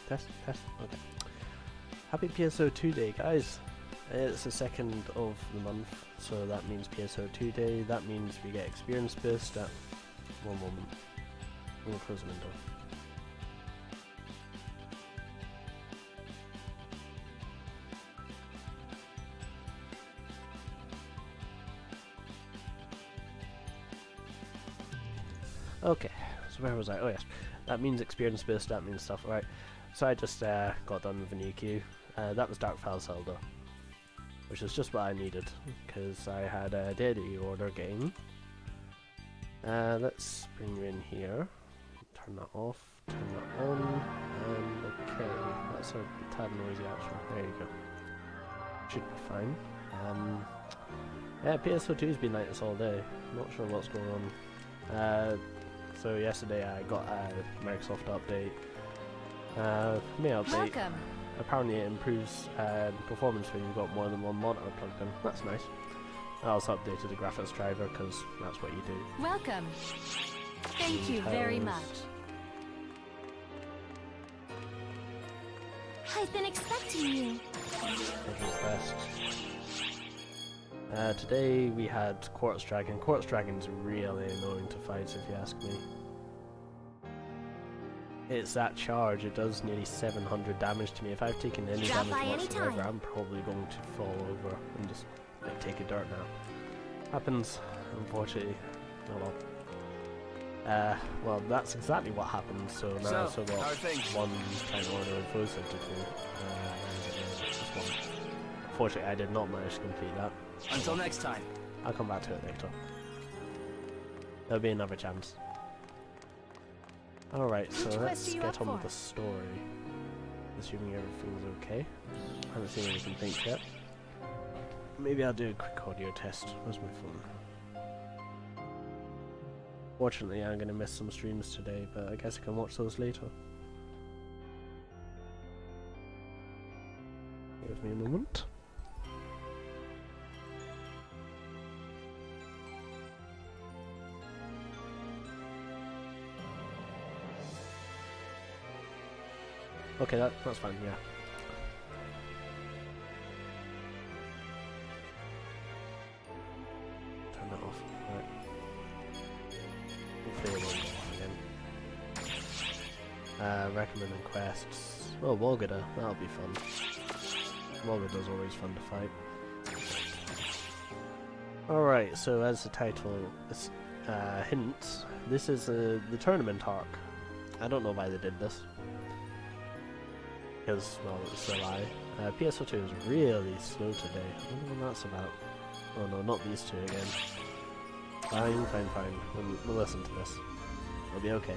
Test. Okay. Happy PSO2 day, guys. It's the 2nd of the month, so that means PSO2 day. That means we get experience boost at... One moment. I'm gonna close the window. Okay, so where was I? Oh yes, that means experience boost, that means stuff, right. So I just got done with an EQ. That was Dark File Zelda, which is just what I needed, because I had a daily order game. Let's bring you in here, turn that off, turn that on, and okay, that's a tad noisy actually, there you go. Should be fine. Yeah, PSO2's been like this all day, not sure what's going on. So yesterday I got a Microsoft update. May update. Welcome. Apparently it improves performance when you've got more than one monitor plugged in. That's nice. I also updated the graphics driver because that's what you do. Welcome. Thank you very much. I've been expecting you. Today we had Quartz Dragon. Quartz Dragon's really annoying to fight if you ask me. It's that charge, it does nearly 700 damage to me. If I've taken any damage whatsoever, I'm probably going to fall over and just like, take a dirt now. Happens, unfortunately. Oh well. Well, that's exactly what happened, so now I've still got one time order and Foe Center to just one. Unfortunately, I did not manage to complete that. Until next time. I'll come back to it later. There'll be another chance. Alright, so let's get on with the story. Assuming everything's okay. I haven't seen any complaints yet. Maybe I'll do a quick audio test. Where's my phone? Fortunately, I'm going to miss some streams today, but I guess I can watch those later. Give me a moment. Okay, that's fine, yeah. Turn that off, right. Hopefully it won't go off again. Recommending quests. Oh, Wolgada, that'll be fun. Wolgada's always fun to fight. Alright, so as the title hints, this is the tournament arc. I don't know why they did this. Because, well, it's a lie. PSO2 is really slow today. I don't know what that's about. Oh no, not these two again. Fine. We'll listen to this. It'll be okay.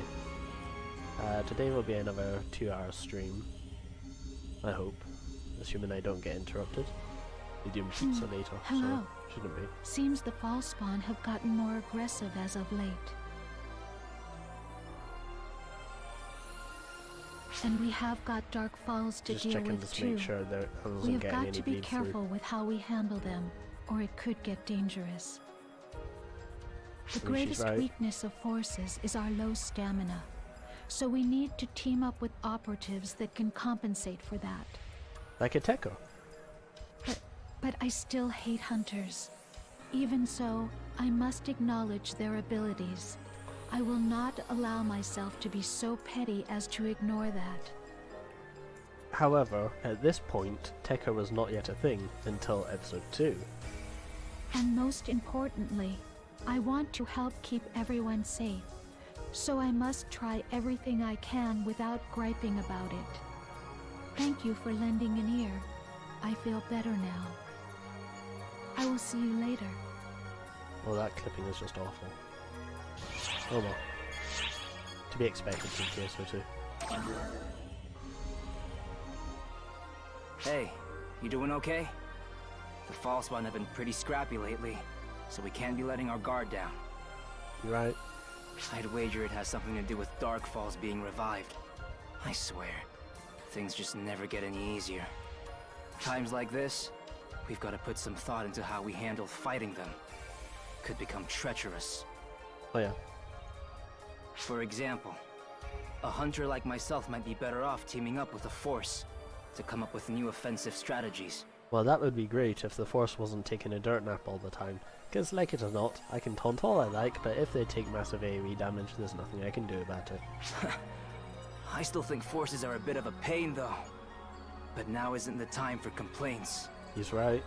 Today will be another 2-hour stream. I hope. Assuming I don't get interrupted. We do pizza later, Hello. So shouldn't be. Seems the fall spawn have gotten more aggressive as of late. And we have got Dark Falls to deal with too. Make sure that We have got to be careful with how we handle them, or it could get dangerous. The greatest weakness of forces is our low stamina, so we need to team up with operatives that can compensate for that. Like a Tekka. But I still hate hunters. Even so, I must acknowledge their abilities. I will not allow myself to be so petty as to ignore that. However, at this point, Tekka was not yet a thing until episode 2. And most importantly, I want to help keep everyone safe, so I must try everything I can without griping about it. Thank you for lending an ear. I feel better now. I will see you later. Well, that clipping is just awful. Oh well. To be expected from PSO2. Hey, you doing okay? The false one have been pretty scrappy lately, so we can't be letting our guard down. You right? I'd wager it has something to do with Dark Falls being revived. I swear, things just never get any easier. Times like this, we've got to put some thought into how we handle fighting them. Could become treacherous. Oh yeah. For example, A hunter like myself might be better off teaming up with the Force to come up with new offensive strategies. Well, that would be great if the Force wasn't taking a dirt nap all the time. Because, like it or not, I can taunt all I like, but if they take massive AoE damage, there's nothing I can do about it. I still think forces are a bit of a pain, though. But now isn't the time for complaints. He's right.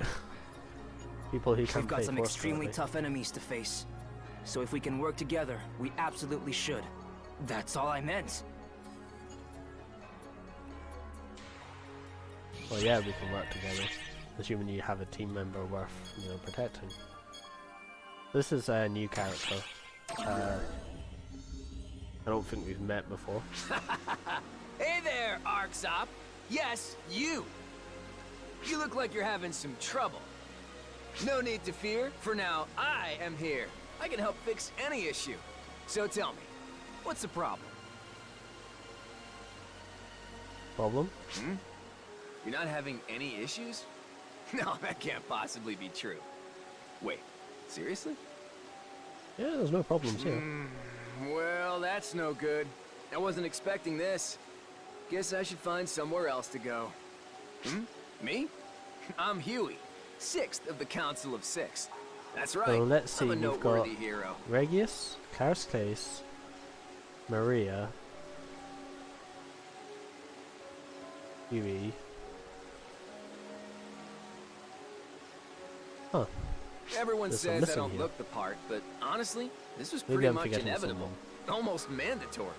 People who can't We've got play some Force extremely correctly. tough enemies to face. So if we can work together, we absolutely should. That's all I meant. Well, yeah, we can work together, assuming you have a team member worth, you know, protecting. This is a new character. I don't think we've met before. Hey there, Arksop. Yes, you. You look like you're having some trouble. No need to fear, for now I am here. I can help fix any issue. So tell me, what's the problem? Problem? You're not having any issues? No, that can't possibly be true. Wait, seriously? Yeah, there's no problems here. Well, that's no good. I wasn't expecting this. Guess I should find somewhere else to go. Me? I'm Huey, 6th of the Council of Six. That's right. So let's see, I'm a we've got noteworthy hero. Regius, Karsklace, Maria, Huey. Huh. Everyone There's some says I missing don't here. look the part, but honestly, this was Maybe pretty I'm much forgetting inevitable. Almost mandatory.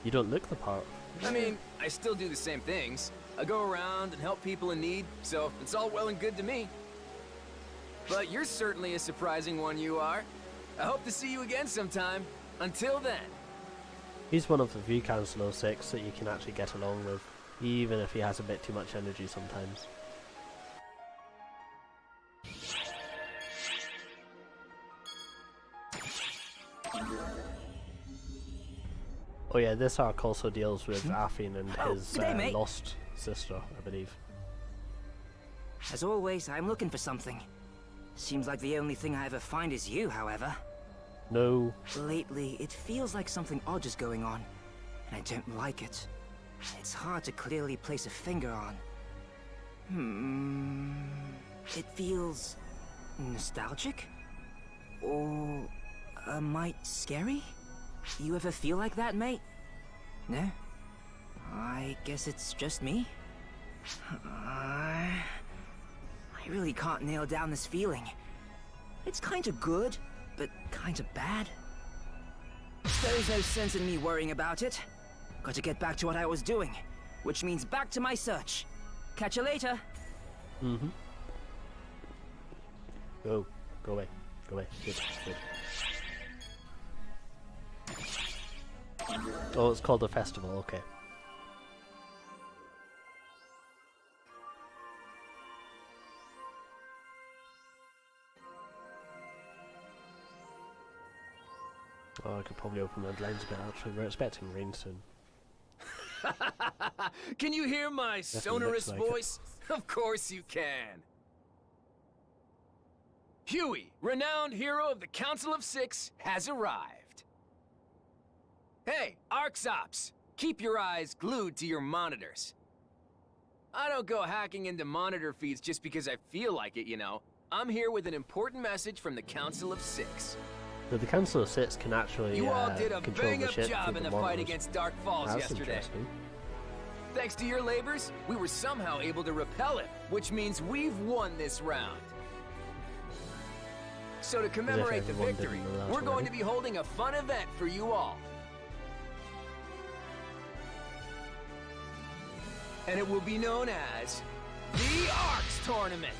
You don't look the part. I mean, I still do the same things. I go around and help people in need, so it's all well and good to me. But you're certainly a surprising one, you are. I hope to see you again sometime. Until then. He's one of the few Council of Six that you can actually get along with, even if he has a bit too much energy sometimes. Oh yeah, this arc also deals with Affin and his G'day, mate. lost sister, I believe. As always, I'm looking for something. Seems like the only thing I ever find is you, however. No. Lately, it feels like something odd is going on, and I don't like it. It's hard to clearly place a finger on. It feels nostalgic? Or a mite scary? You ever feel like that, mate? No? I guess it's just me? I really can't nail down this feeling. It's kinda good, but kinda bad. There's no sense in me worrying about it. Got to get back to what I was doing, which means back to my search. Catch you later. Go. Go away. Go away. Good. Good. Oh, it's called a festival, okay. Oh, I could probably open my blinds a bit actually. We're expecting rain soon. Can you hear my sonorous looks like it. voice? Of course you can. Huey, renowned hero of the Council of Six, has arrived. Hey, Arxops, keep your eyes glued to your monitors. I don't go hacking into monitor feeds just because I feel like it, you know. I'm here with an important message from the Council of Six. So the Council of Six can actually You all did a control the bang-up ship job through in the monitors. fight against Dark Falls That's yesterday. interesting. Thanks to your labors, we were somehow able to repel it, which means we've won this round. So to commemorate the everyone did victory, in the last we're going round. to be holding a fun event for you all. And it will be known as the Arcs Tournament.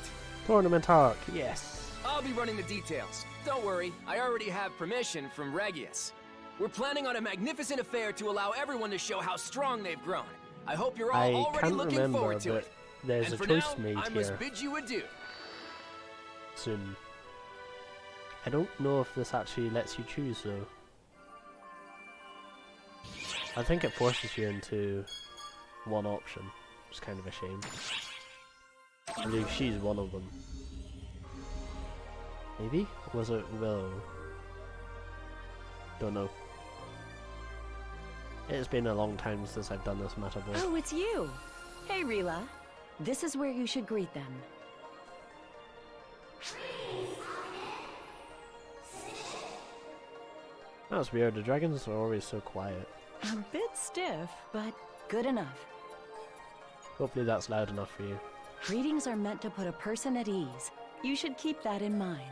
Tournament arc, yes. I'll be running the details. Don't worry, I already have permission from Regius. We're planning on a magnificent affair to allow everyone to show how strong they've grown. I hope you're all I already can't looking remember, forward to but it. there's And a for choice now, made I must here bid you adieu. soon. I don't know if this actually lets you choose though. I think it forces you into one option, which is kind of a shame. I believe she's one of them. Maybe? Was it Willow? Don't know. It's been a long time since I've done this meta board. Oh, it's you. Hey, Rila. This is where you should greet them. That's weird, the dragons are always so quiet. A bit stiff, but good enough. Hopefully that's loud enough for you. Greetings are meant to put a person at ease. You should keep that in mind.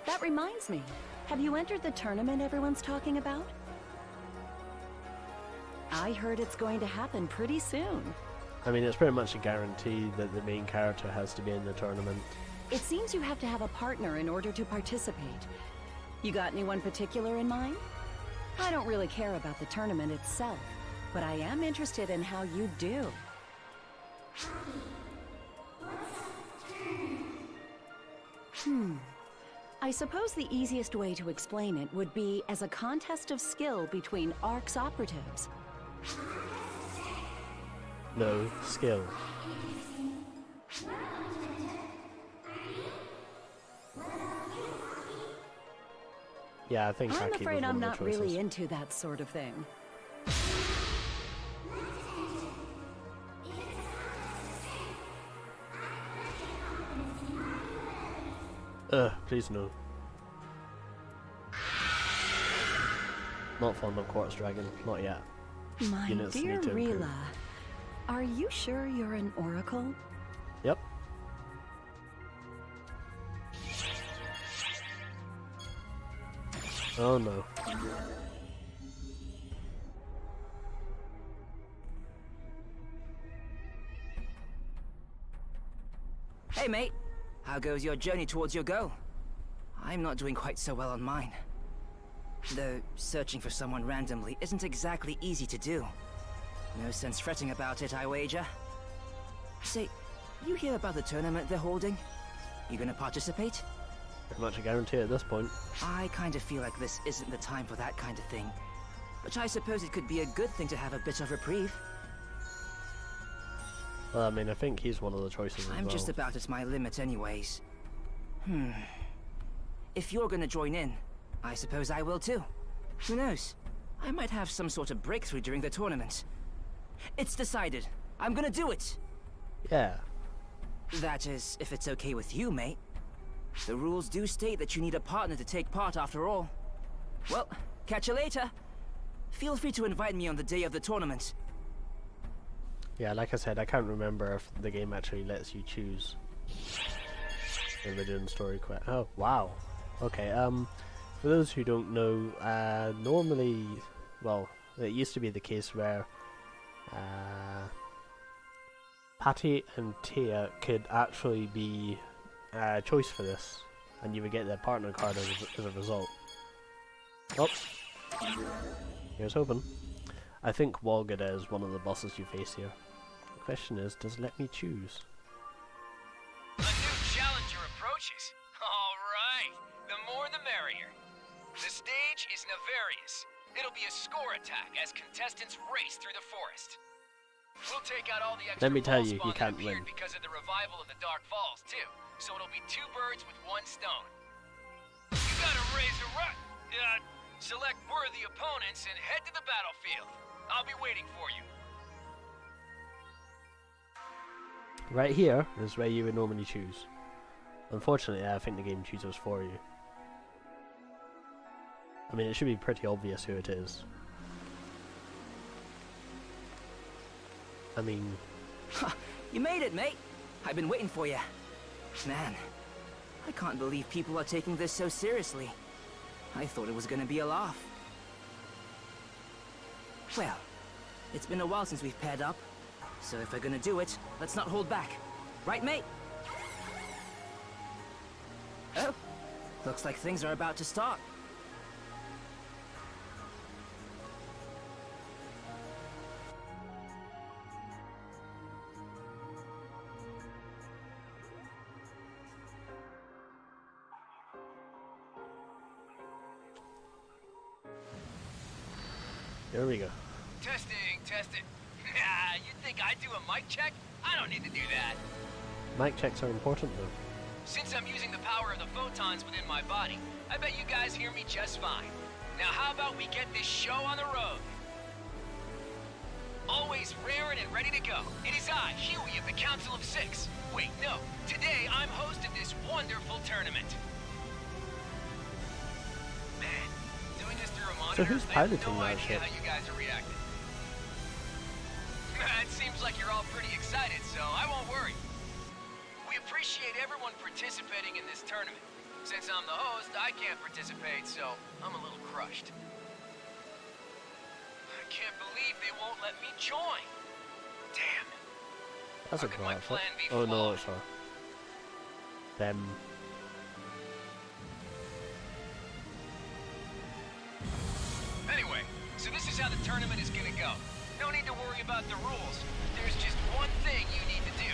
That reminds me. Have you entered the tournament everyone's talking about? I heard it's going to happen pretty soon. I mean, it's pretty much a guarantee that the main character has to be in the tournament. It seems you have to have a partner in order to participate. You got anyone particular in mind? I don't really care about the tournament itself, but I am interested in how you do. I suppose the easiest way to explain it would be as a contest of skill between ARC's operatives. No, skill. Yeah, I think I'm Aki afraid was I'm one of not the choices. really into that sort of thing. Please no. Not fond of Quartz Dragon, not yet. My Units dear need to improve. Rila, are you sure you're an oracle? Yep. Oh no. Hey, mate. How goes your journey towards your goal? I'm not doing quite so well on mine. Though searching for someone randomly isn't exactly easy to do. No sense fretting about it, I wager. Say, you hear about the tournament they're holding? You gonna participate? Pretty much a guarantee at this point. I kind of feel like this isn't the time for that kind of thing. But I suppose it could be a good thing to have a bit of reprieve. Well, I mean, I think he's one of the choices as I'm well. just about at my limit anyways. If you're gonna join in, I suppose I will too. Who knows? I might have some sort of breakthrough during the tournament. It's decided. I'm gonna do it! Yeah. That is, if it's okay with you, mate. The rules do state that you need a partner to take part after all. Well, catch you later. Feel free to invite me on the day of the tournament. Yeah, like I said, I can't remember if the game actually lets you choose. If they're doing story quest. Oh, wow. Okay, for those who don't know, normally, well, it used to be the case where Patty and Tia could actually be choice for this, and you would get their partner card as a result. Oh, here's hoping. I think Walgada is one of the bosses you face here. The question is, does it let me choose? A new challenger approaches. All right, the more the merrier. The stage is Nefarious. It'll be a score attack as contestants race through the forest. We'll take out all the extra Let me tell ball you, spawn you can't that appeared win. because of the revival of the Dark Falls too. So it'll be two birds with one stone. You gotta raise a select worthy opponents and head to the battlefield. I'll be waiting for you. Right here is where you would normally choose. Unfortunately, I think the game chooses for you. I mean, it should be pretty obvious who it is. I mean... You made it, mate. I've been waiting for you. Man, I can't believe people are taking this so seriously. I thought it was gonna be a laugh. Well, it's been a while since we've paired up. So if we're gonna do it, let's not hold back. Right, mate? Oh, looks like things are about to start. There we go. Testing, testing. You think I do a mic check? I don't need to do that. Mic checks are important though. Since I'm using the power of the photons within my body, I bet you guys hear me just fine. Now how about we get this show on the road? is raring and ready to go. It is I, Huey of the Council of Six. Wait, no. Today, I'm hosting this wonderful tournament. Man, doing this through a monitor, So who's I have piloting no that idea ship? how you guys are reacting. It seems like you're all pretty excited, so I won't worry. We appreciate everyone participating in this tournament. Since I'm the host, I can't participate, so I'm a little crushed. I can't believe they won't let me join. Damn. That's a How could cool my outfit. plan be Oh no, flawed? it's her. Them. Anyway, so this is how the tournament is gonna go. No need to worry about the rules. There's just one thing you need to do.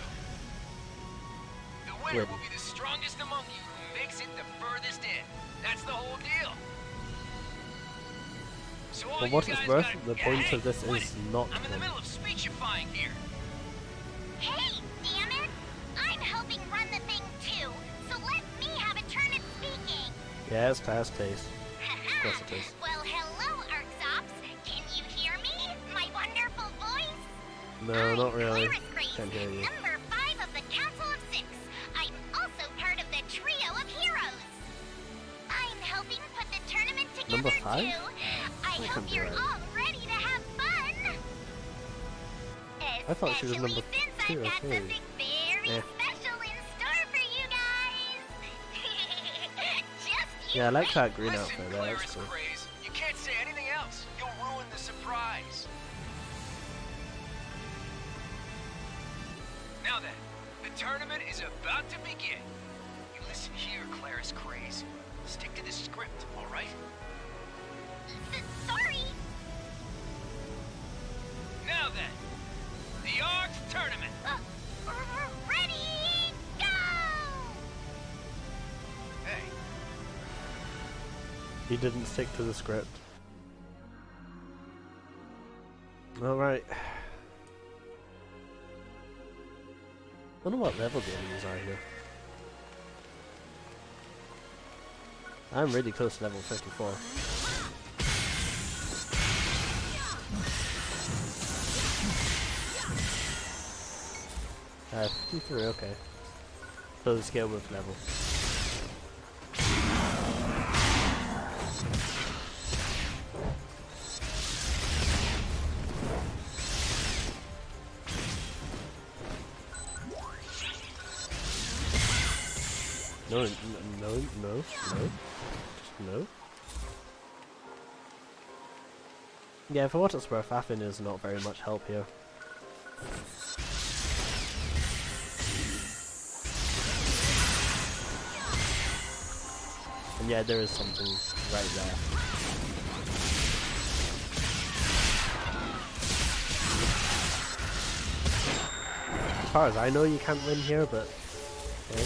The winner Win. will be the strongest among you who makes it the furthest in. That's the whole deal. So all For you what it's guys worth, gotta- the point Hey, of this quit is it. not I'm in the win. middle of speechifying here. Hey, damn it! I'm helping run the thing too, so let me have a turn at speaking. Yeah, it's class taste. Of course it is. Well, hello, Arxops. Can you hear me? My wonderful voice? No, I'm not really. Claris Grace, Can't hear you. number 5 of the Council of Six. I'm also part of the trio of heroes. I'm helping put the tournament together Number 5? too. I That hope can't be you're right. all ready to have fun. I thought she was Especially number since 2 I've or got 3. something very Yeah. special in store for you guys. Just you Yeah, I like wait. that green Listen, outfit there, that's Claris cool. Craze, you can't say anything else. You'll ruin the surprise. Now then, the tournament is about to begin. You listen here, Claris Craze. Stick to the script, all right? Sorry. Now then, the Arcs Tournament. Ready, go! Hey, He didn't stick to the script. Alright. I wonder what level the enemies are here. I'm really close to level 54. Uh, 53, okay. So the scale with level. No, just no. Yeah, for what it's worth, Affin is not very much help here. And yeah, there is something right there. As far as I know, you can't win here, but okay.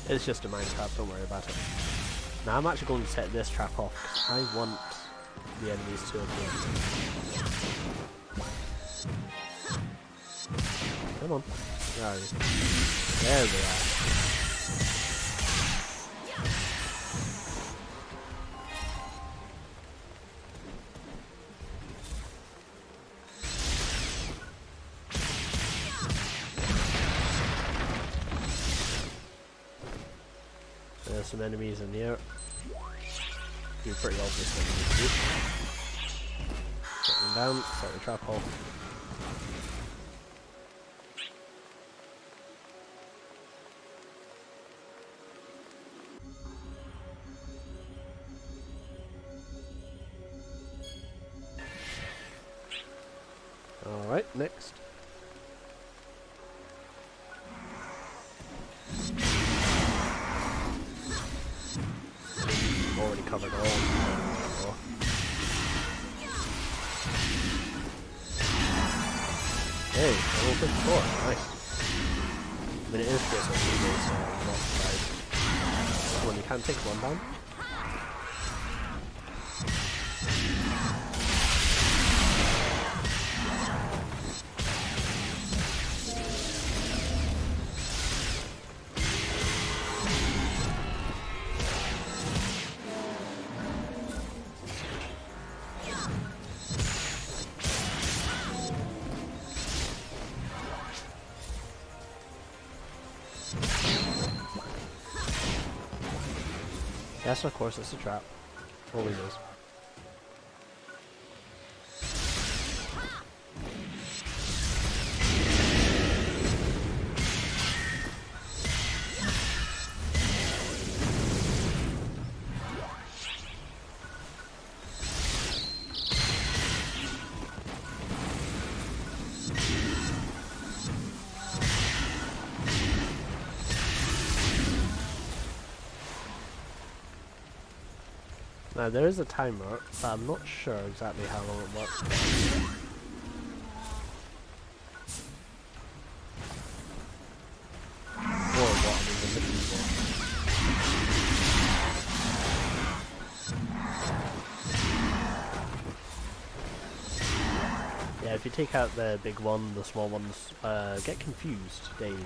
It's just a mine trap, don't worry about it. Now I'm actually going to set this trap off, 'cause I want the enemies to appear. Come on. Where are you? There they are. There's some enemies in here. Be pretty obvious what you need to do. Set them down, set the trap off. Alright, next. Already covered all. Hey, level 54, nice. I mean, it is PSO2, so I'm not surprised. When you can't take one down. Yes, of course, it's a trap. Always is. Now there is a timer, but I'm not sure exactly how long it works. Or what I'm even looking for. Yeah, if you take out the big one, the small ones get confused, dazed.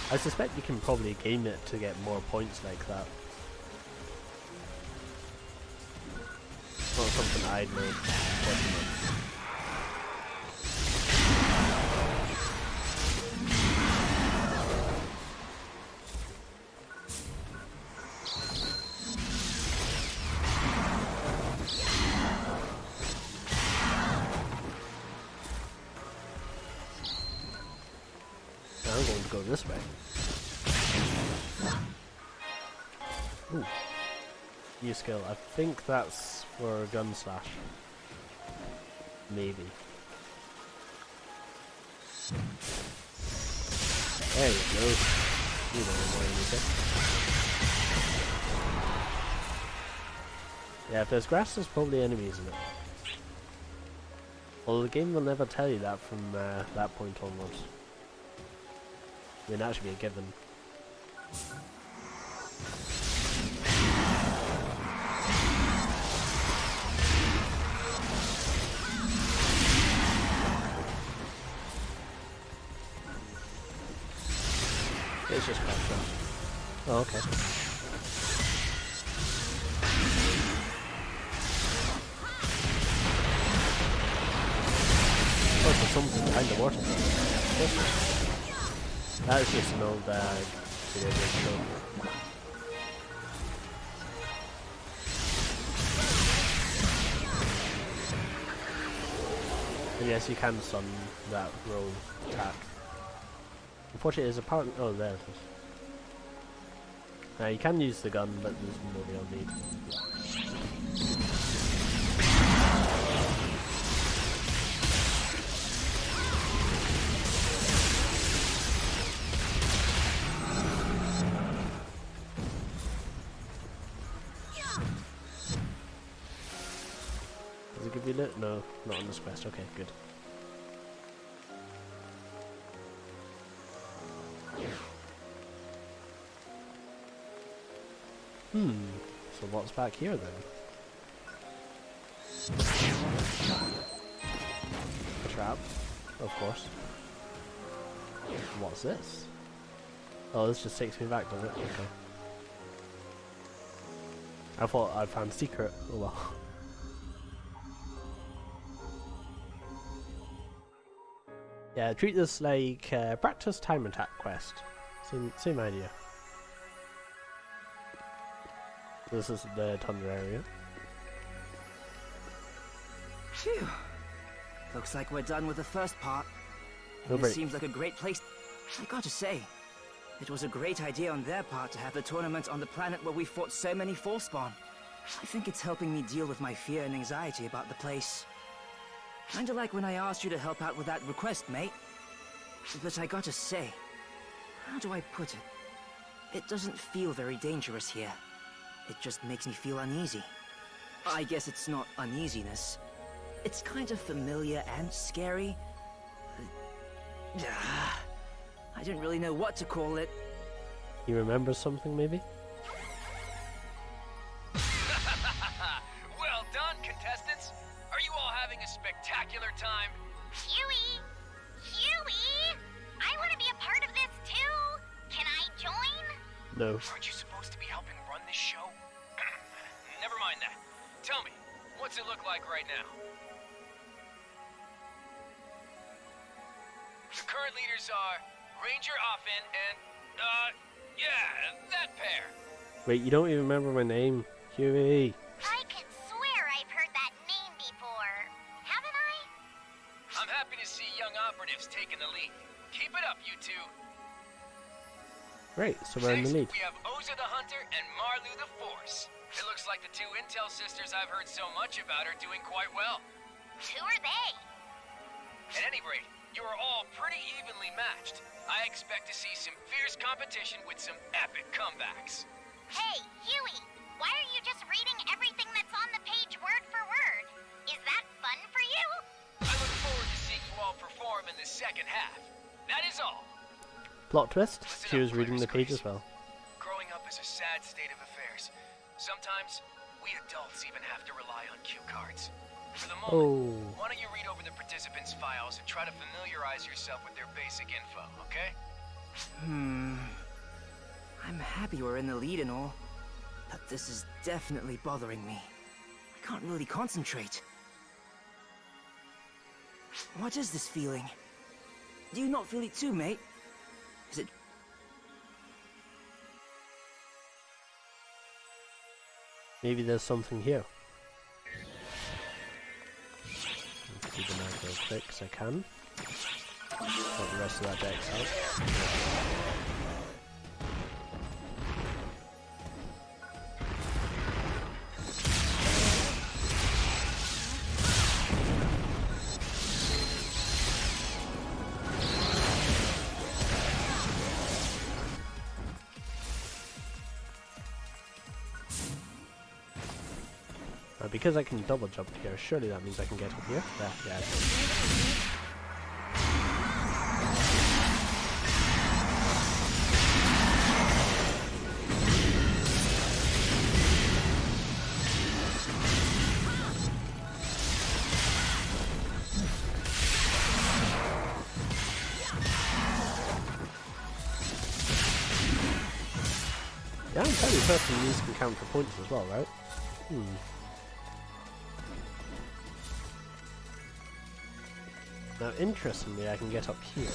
I suspect you can probably game it to get more points like that. Not something I'd know. I'm going to go this way. Ooh. New skill. I think that's for gun slash. Maybe. There you go. You know what I need. Yeah, if there's grass, there's probably enemies in it. Although the game will never tell you that from that point onwards. I mean, that should be a given. It's just crouched down. Oh, okay. Oh, there's something behind the water. That is just an old video game. And yes, you can stun that roll attack. Unfortunately, there's a part. Oh, there it is. Now you can use the gun, but there's no real need. Does it give you loot? No, not on this quest. Okay, good. So what's back here then? A trap, of course. What's this? Oh, this just takes me back, does it? Okay. I thought I found a secret. Oh well. Yeah, treat this like practice time attack quest. Same idea. This is the tundra area. Phew. Looks like we're done with the first part. No This break. seems like a great place. I gotta say, it was a great idea on their part to have the tournament on the planet where we fought so many Falspawn. I think it's helping me deal with my fear and anxiety about the place. Kinda like when I asked you to help out with that request, mate. But I gotta say, how do I put it? It doesn't feel very dangerous here. It just makes me feel uneasy. I guess it's not uneasiness. It's kind of familiar and scary. I didn't really know what to call it. You remember something, maybe? Well done, contestants! Are you all having a spectacular time? Huey! Huey! I want to be a part of this too! Can I join? No. Aren't you supposed to be helping run this show? Never mind that. Tell me, what's it look like right now? The current leaders are Ranger Offen and, yeah, that pair. Wait, you don't even remember my name, Huey. I can swear I've heard that name before. Haven't I? I'm happy to see young operatives taking the lead. Keep it up, you two. Great, so we're in the lead. Next, we have Oza the Hunter and Marlu the Force. It looks like the two Intel sisters I've heard so much about are doing quite well. Who are they? At any rate, you are all pretty evenly matched. I expect to see some fierce competition with some epic comebacks. Hey, Huey! Why are you just reading everything that's on the page word for word? Is that fun for you? I look forward to seeing you all perform in the second half. That is all. Plot twist, Listen she up, was reading the Claire page Squeeze. as well. Growing up is a sad state of affairs. Sometimes, we adults even have to rely on cue cards. For the moment, Oh. why don't you read over the participants' files and try to familiarize yourself with their basic info, okay? I'm happy we're in the lead and all, but this is definitely bothering me. I can't really concentrate. What is this feeling? Do you not feel it too, mate? Is it... Maybe there's something here. Let's do the mag real quick as I can. Get the rest of that dex out. Because I can double jump here, surely that means I can get up here? Yeah. Yeah, I'm fairly certain these can count for points as well, right? Now, interestingly, I can get up here.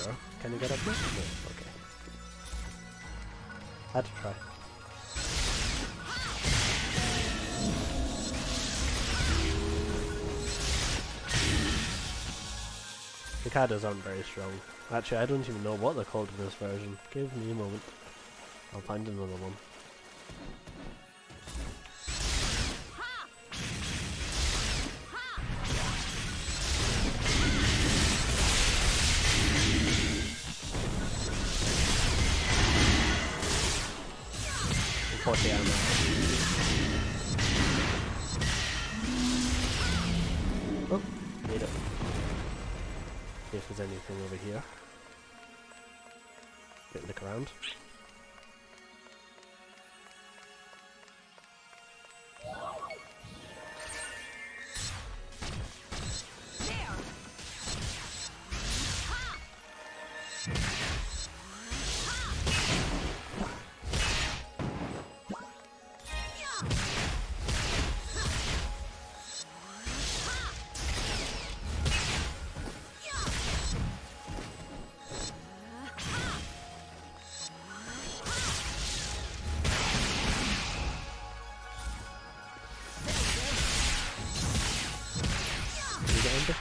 Can I get up here? No. Okay. Had to try. The Kados aren't very strong. Actually, I don't even know what they're called in this version. Give me a moment. I'll find another one. Ammo. Oh, made it. See if there's anything over here. Look around.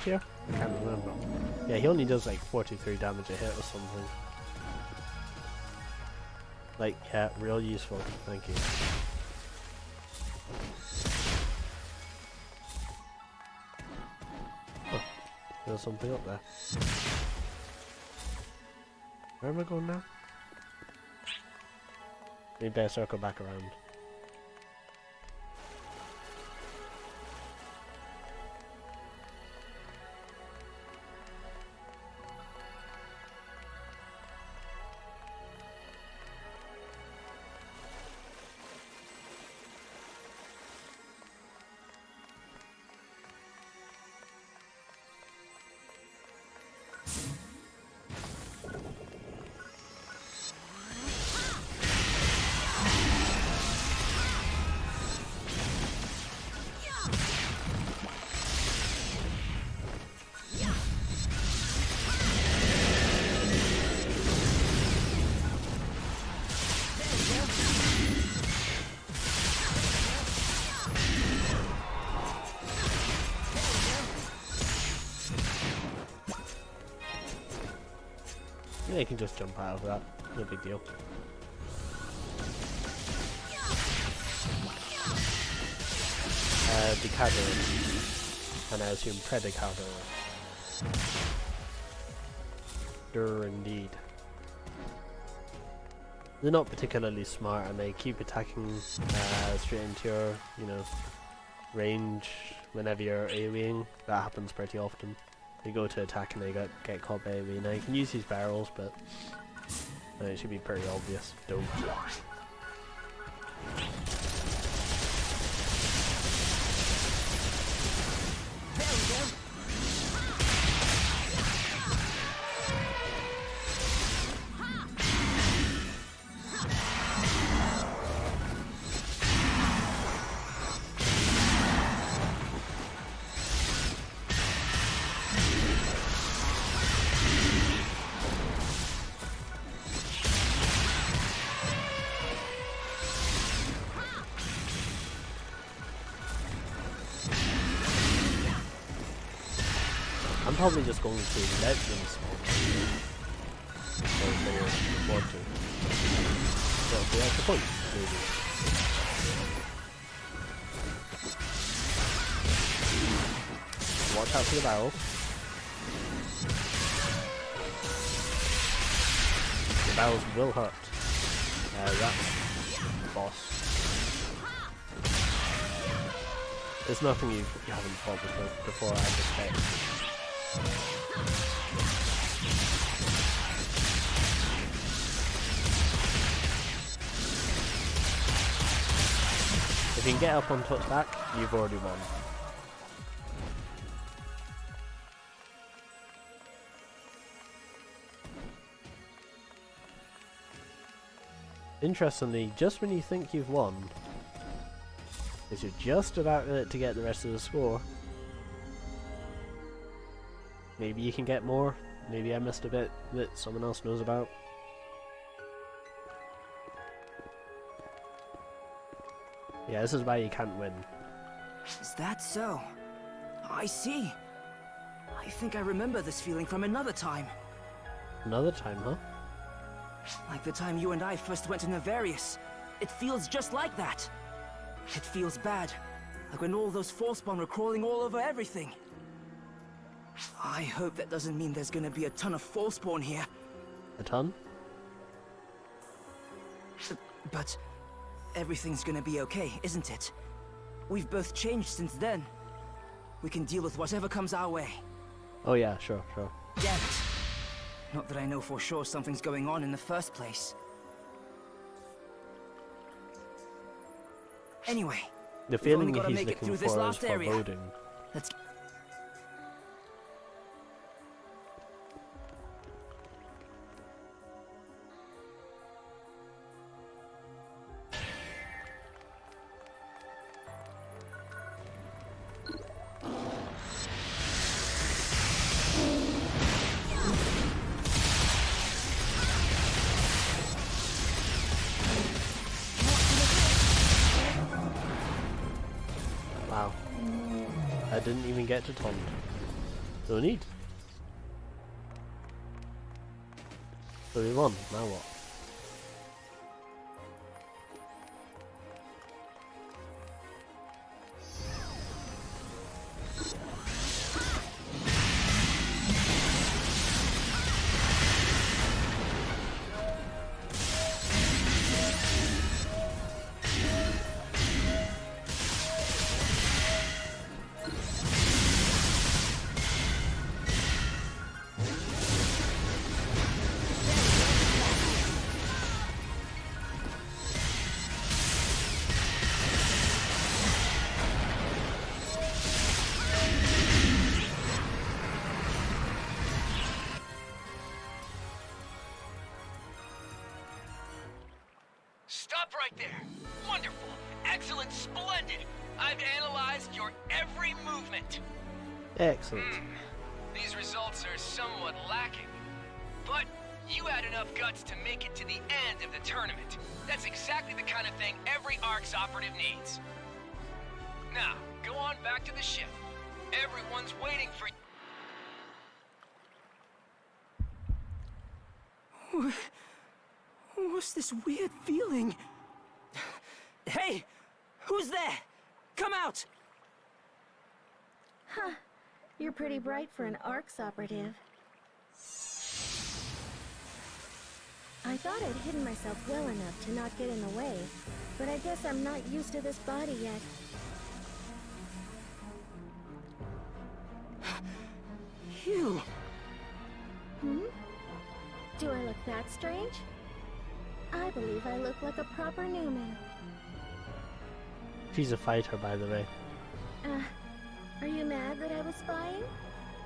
Here? I can't remember. Yeah, he only does like 43 damage a hit or something. Like, yeah, real useful. Thank you. Oh, there's something up there. Where am I going now? Maybe better circle back around. you can just jump out of that. No big deal. Decado. And I assume Predicado. Indeed. They're not particularly smart, and they keep attacking straight into your, you know, range whenever you're AoEing. That happens pretty often. You go to attack and they get caught by AoE. Now you can use these barrels, but it should be pretty obvious. Don't. I'm probably just going to let them spawn. Or they want to. That'll be extra point, maybe. Watch out for the barrels. The barrels will hurt. That's boss. There's nothing you haven't fought before, I suspect. If you can get up on touch back, you've already won. Interestingly, just when you think you've won, is you're just about to get the rest of the score. Maybe you can get more. Maybe I missed a bit that someone else knows about. Yeah, this is why you can't win. Is that so? I see. I think I remember this feeling from another time. Another time, huh? Like the time you and I first went to Navarius. It feels just like that. It feels bad. Like when all those Forspawn were crawling all over everything. I hope that doesn't mean there's gonna be a ton of Forspawn here. A ton? But everything's gonna be okay, isn't it? We've both changed since then. We can deal with whatever comes our way. Oh yeah, sure. Damn it. Not that I know for sure something's going on in the first place. Anyway, The we've only feeling gotta he's make it looking through this for is last area. foreboding. Let's... Wow. I didn't even get to taunt. No need. So we won, now what? Stop right there. Wonderful. Excellent. Splendid. I've analyzed your every movement. Excellent. These results are somewhat lacking. But you had enough guts to make it to the end of the tournament. That's exactly the kind of thing every ARC's operative needs. Now, go on back to the ship. Everyone's waiting for you. What's this weird feeling? Hey! Who's there? Come out! Huh. You're pretty bright for an ARCS operative. I thought I'd hidden myself well enough to not get in the way, but I guess I'm not used to this body yet. You! Hmm? Do I look that strange? I believe I look like a proper Newman. She's a fighter, by the way. Are you mad that I was spying?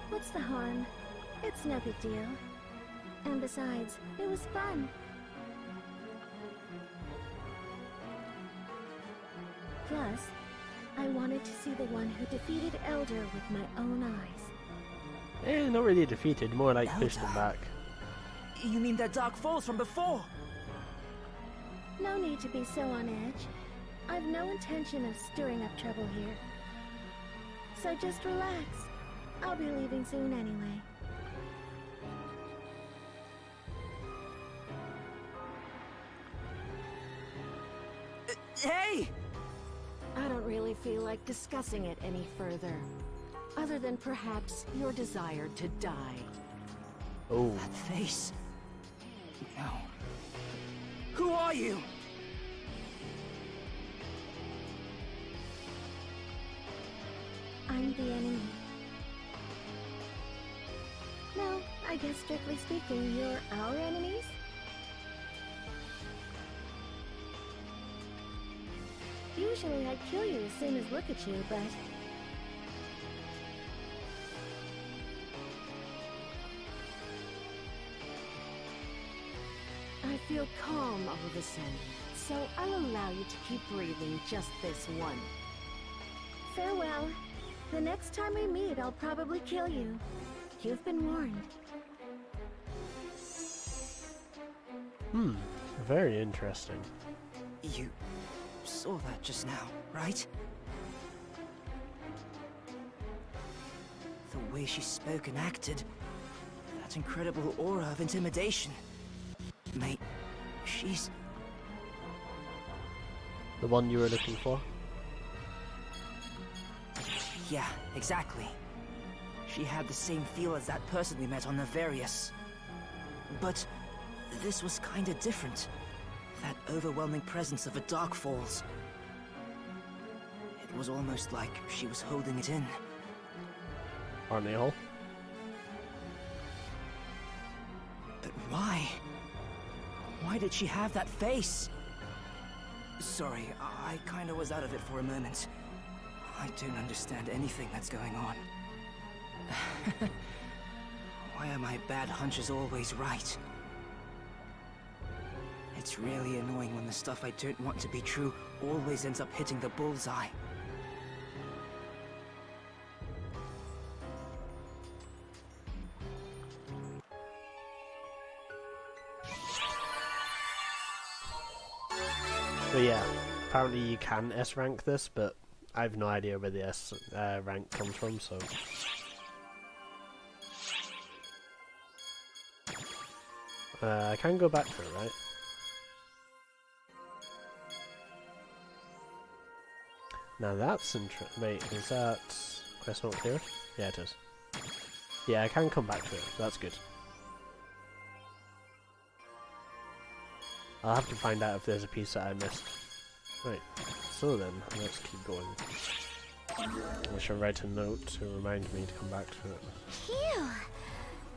What's the harm? It's no big deal. And besides, it was fun. Plus, I wanted to see the one who defeated Elder with my own eyes. Not really defeated, more like pushed him back. You mean that Dark Falls from before? No need to be so on edge. I've no intention of stirring up trouble here. So just relax. I'll be leaving soon anyway. Hey! I don't really feel like discussing it any further. Other than perhaps your desire to die. Oh. That face. No. Who are you? I'm the enemy. No, I guess strictly speaking, you're our enemies? Usually I'd kill you as soon as look at you, but... I feel calm all of a sudden, so I'll allow you to keep breathing just this one. Farewell. The next time we meet, I'll probably kill you. You've been warned. Very interesting. You saw that just now, right? The way she spoke and acted. That incredible aura of intimidation. Mate, she's... The one you were looking for? Yeah, exactly. She had the same feel as that person we met on Nefarious. But this was kinda different. That overwhelming presence of a Dark Falls. It was almost like she was holding it in. Aren't they all? But why? Why did she have that face? Sorry, I kinda was out of it for a moment. I don't understand anything that's going on. Why are my bad hunches always right? It's really annoying when the stuff I don't want to be true always ends up hitting the bullseye. But yeah, apparently you can S rank this, but I have no idea where the S rank comes from, so... I can go back to it, right? Now that's interesting. Wait, is that quest not cleared? Yeah, it is. Yeah, I can come back to it. That's good. I'll have to find out if there's a piece that I missed. Right, so then, let's keep going. I shall write a note to remind me to come back to it. Phew.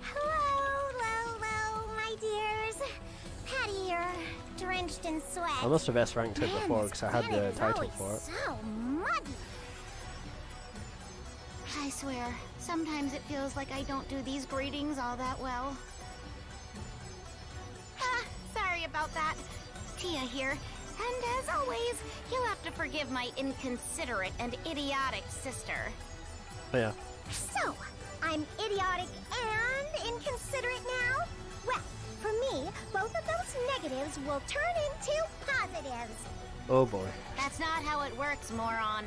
Hello, my dears. Patty here, drenched in sweat. I must have S ranked it Man, before this because I had the planet is title always for it. so muddy. I swear, sometimes it feels like I don't do these greetings all that well. Sorry about that. Tia here. And as always, you'll have to forgive my inconsiderate and idiotic sister. Oh yeah. So, I'm idiotic and inconsiderate now? Well, for me, both of those negatives will turn into positives. Oh boy. That's not how it works, moron.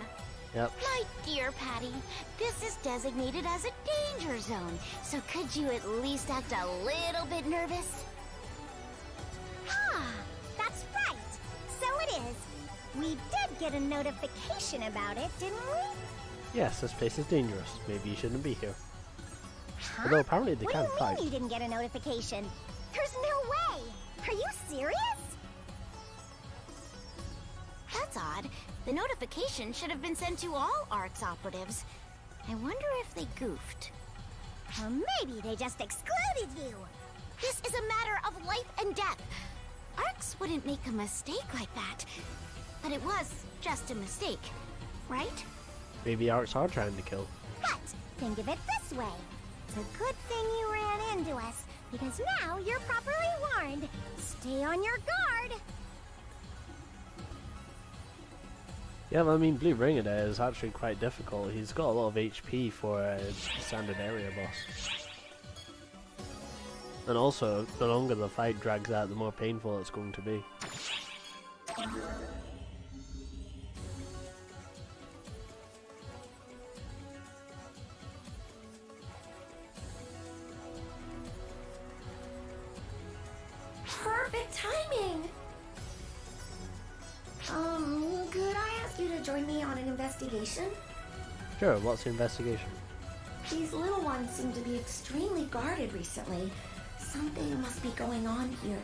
Yep. My dear Patty, this is designated as a danger zone, so could you at least act a little bit nervous? We did get a notification about it, didn't we? Yes, this place is dangerous. Maybe you shouldn't be here. Huh? Although apparently they What can do you fight. mean you didn't get a notification? There's no way! Are you serious? That's odd. The notification should have been sent to all ARC's operatives. I wonder if they goofed. Or maybe they just excluded you! This is a matter of life and death. ARCs wouldn't make a mistake like that. But it was just a mistake, right? Maybe Arcs are trying to kill. But think of it this way. It's a good thing you ran into us, because now you're properly warned. Stay on your guard! Yeah, well, I mean, Blue Ringer there is actually quite difficult. He's got a lot of HP for a standard area boss. And also, the longer the fight drags out, the more painful it's going to be. Perfect timing! Could I ask you to join me on an investigation? Sure, what's the investigation? These little ones seem to be extremely guarded recently. Something must be going on here.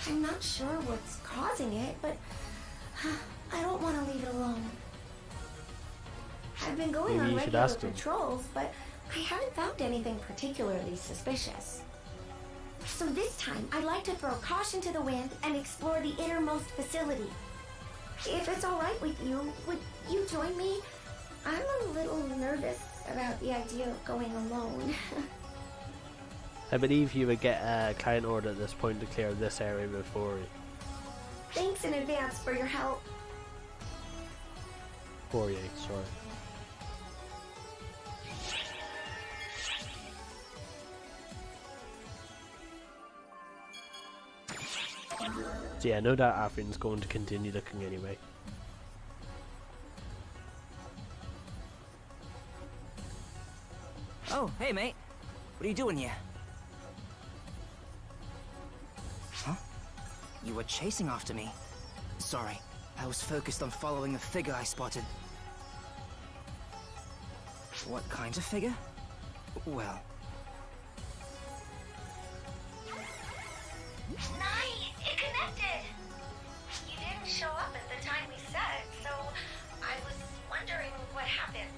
I'm not sure what's causing it, but I don't want to leave it alone. I've been going Maybe on you should regular ask them. patrols, but I haven't found anything particularly suspicious. So this time, I'd like to throw caution to the wind and explore the innermost facility. If it's alright with you, would you join me? I'm a little nervous about the idea of going alone. I believe you would get a client order at this point to clear this area before you. Thanks in advance for your help. Sorry. So yeah, no doubt Afrin's going to continue looking anyway. Oh, hey mate. What are you doing here? Huh? You were chasing after me. Sorry, I was focused on following a figure I spotted. What kind of figure? Well... Nice! It connected! You didn't show up at the time we said, so I was wondering what happened.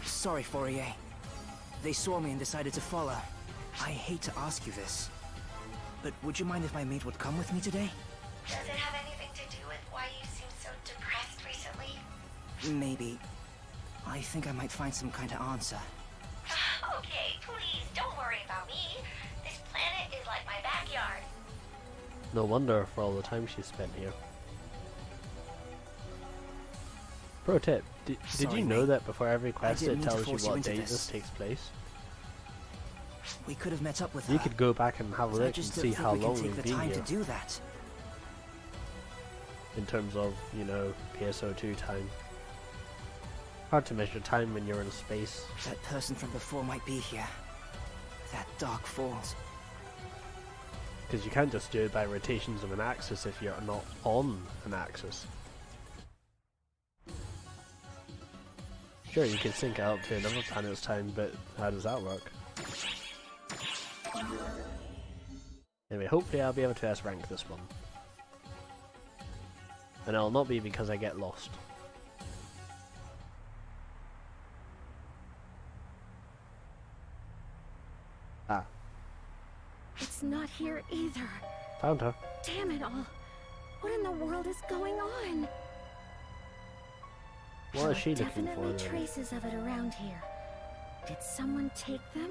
Sorry, Fourier. They saw me and decided to follow. I hate to ask you this, but would you mind if my mate would come with me today? Does it have anything to do with why you seem so depressed recently? Maybe. I think I might find some kind of answer. Okay, please, don't worry about me. This planet is like my backyard. No wonder for all the time she spent here. Pro tip, did Sorry, you know mate. that before every quest didn't it mean to tells you force you what into date this. this takes place? We could have met up with her. You could go back and have a but I look and just see don't think how we can long take we've the been time here. to do that. In terms of, you know, PSO2 time. Hard to measure time when you're in space. That person from before might be here. That Dark Falls. Because you can't just do it by rotations of an axis if you're not on an axis. Sure, you can sync it up to another planet's time, but how does that work? Anyway, hopefully I'll be able to S-rank this one. And it'll not be because I get lost. Ah, It's not here either. found her. Damn it all. What in the world is going on? What is she looking for Definitely then? traces of it around here. Did someone take them?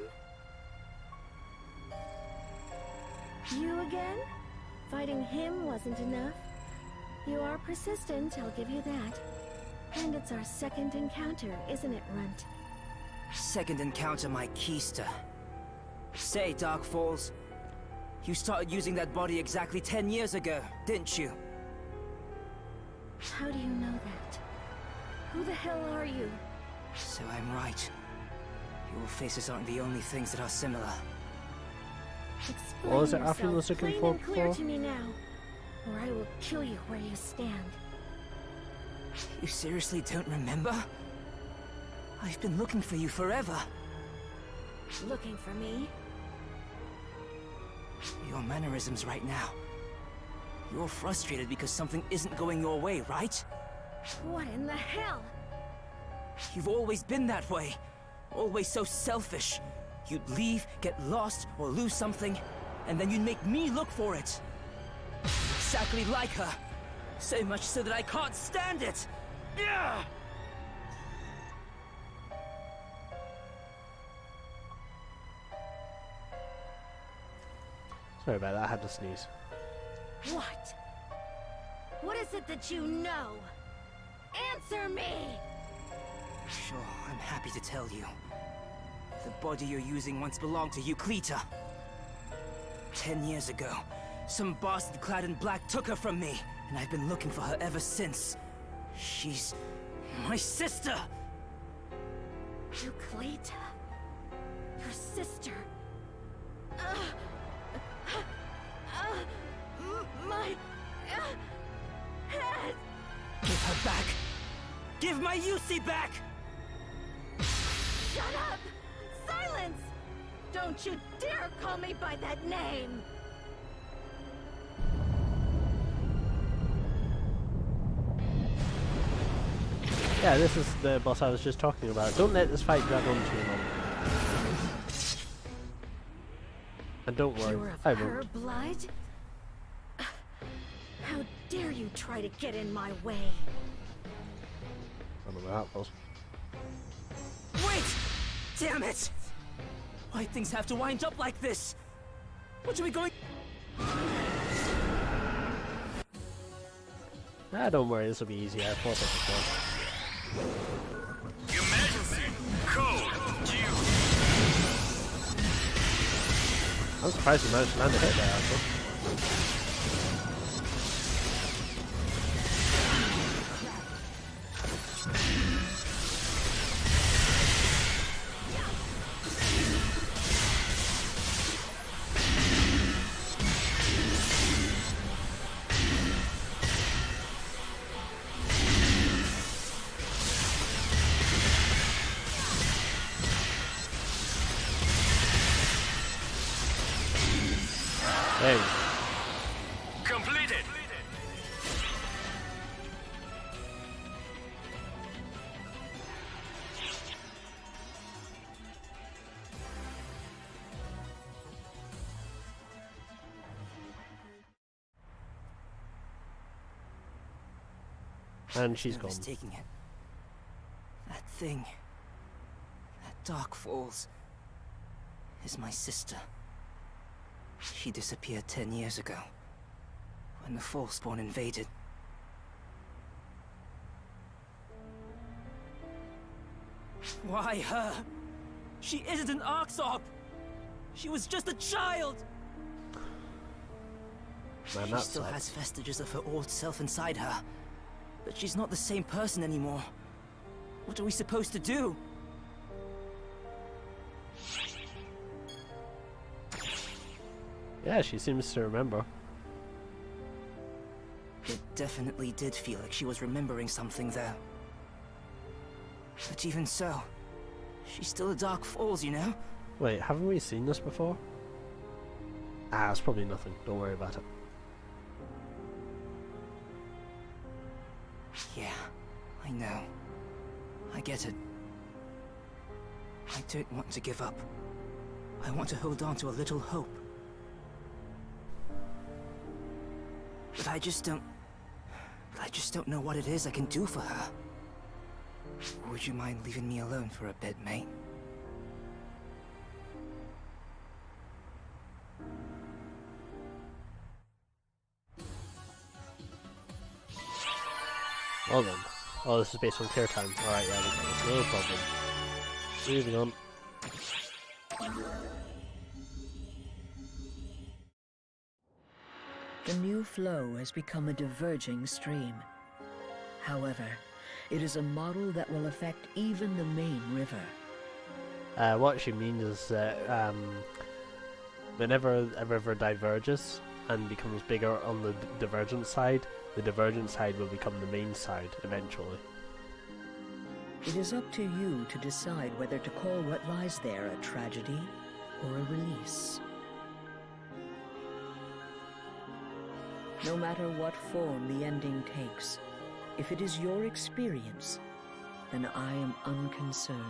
You again? Fighting him wasn't enough. You are persistent, I'll give you that. And it's our second encounter, isn't it, Runt? Second encounter, my keister. Say, Dark Falls, you started using that body exactly 10 years ago, didn't you? How do you know that? Who the hell are you? So I'm right. Your faces aren't the only things that are similar. Explain What was it after yourself was looking plain for and clear before? to me now, or I will kill you where you stand. You seriously don't remember? I've been looking for you forever. Looking for me? Your mannerisms right now. You're frustrated because something isn't going your way, right? What in the hell? You've always been that way. Always so selfish. You'd leave, get lost, or lose something, and then you'd make me look for it. Exactly like her. So much so that I can't stand it. Yeah! Sorry about that, I had to sneeze. What? What is it that you know? Answer me! Sure, I'm happy to tell you. The body you're using once belonged to Euclita. 10 years ago, some bastard clad in black took her from me, and I've been looking for her ever since. She's my sister! Euclita? Your sister? My head! Give her back! Give my Yusi back! Shut up! Silence! Don't you dare call me by that name! Yeah, this is the boss I was just talking about. Don't let this fight drag on too long. And don't worry, You're I of her won't. blood? How dare you try to get in my way? I don't know how that was. Wait! Damn it! Why things have to wind up like this? What are we going... Ah, don't worry, this will be easy. I fought this before. Your Majesty, code Q. I'm surprised you managed to land a hit there, actually. There you go. Completed. And she's No gone. mistaking it. That thing... that Dark Falls... is my sister. She disappeared 10 years ago, when the Falseborn invaded. Why her? She isn't an Arksop! She was just a child! Man, She that still sucks. has vestiges of her old self inside her, but she's not the same person anymore. What are we supposed to do? Yeah, she seems to remember. It definitely did feel like she was remembering something there. But even so, she's still a Dark Falls, you know? Wait, haven't we seen this before? Ah, it's probably nothing. Don't worry about it. Yeah, I know. I get it. I don't want to give up. I want to hold on to a little hope. But I just don't know what it is I can do for her. Would you mind leaving me alone for a bit, mate? Well then. Oh, this is based on clear time. Alright, yeah, we got this. No problem. Moving on. The new flow has become a diverging stream. However, it is a model that will affect even the main river. What she means is that whenever a river diverges and becomes bigger on the divergent side, the divergent side will become the main side eventually. It is up to you to decide whether to call what lies there a tragedy or a release. No matter what form the ending takes, if it is your experience, then I am unconcerned.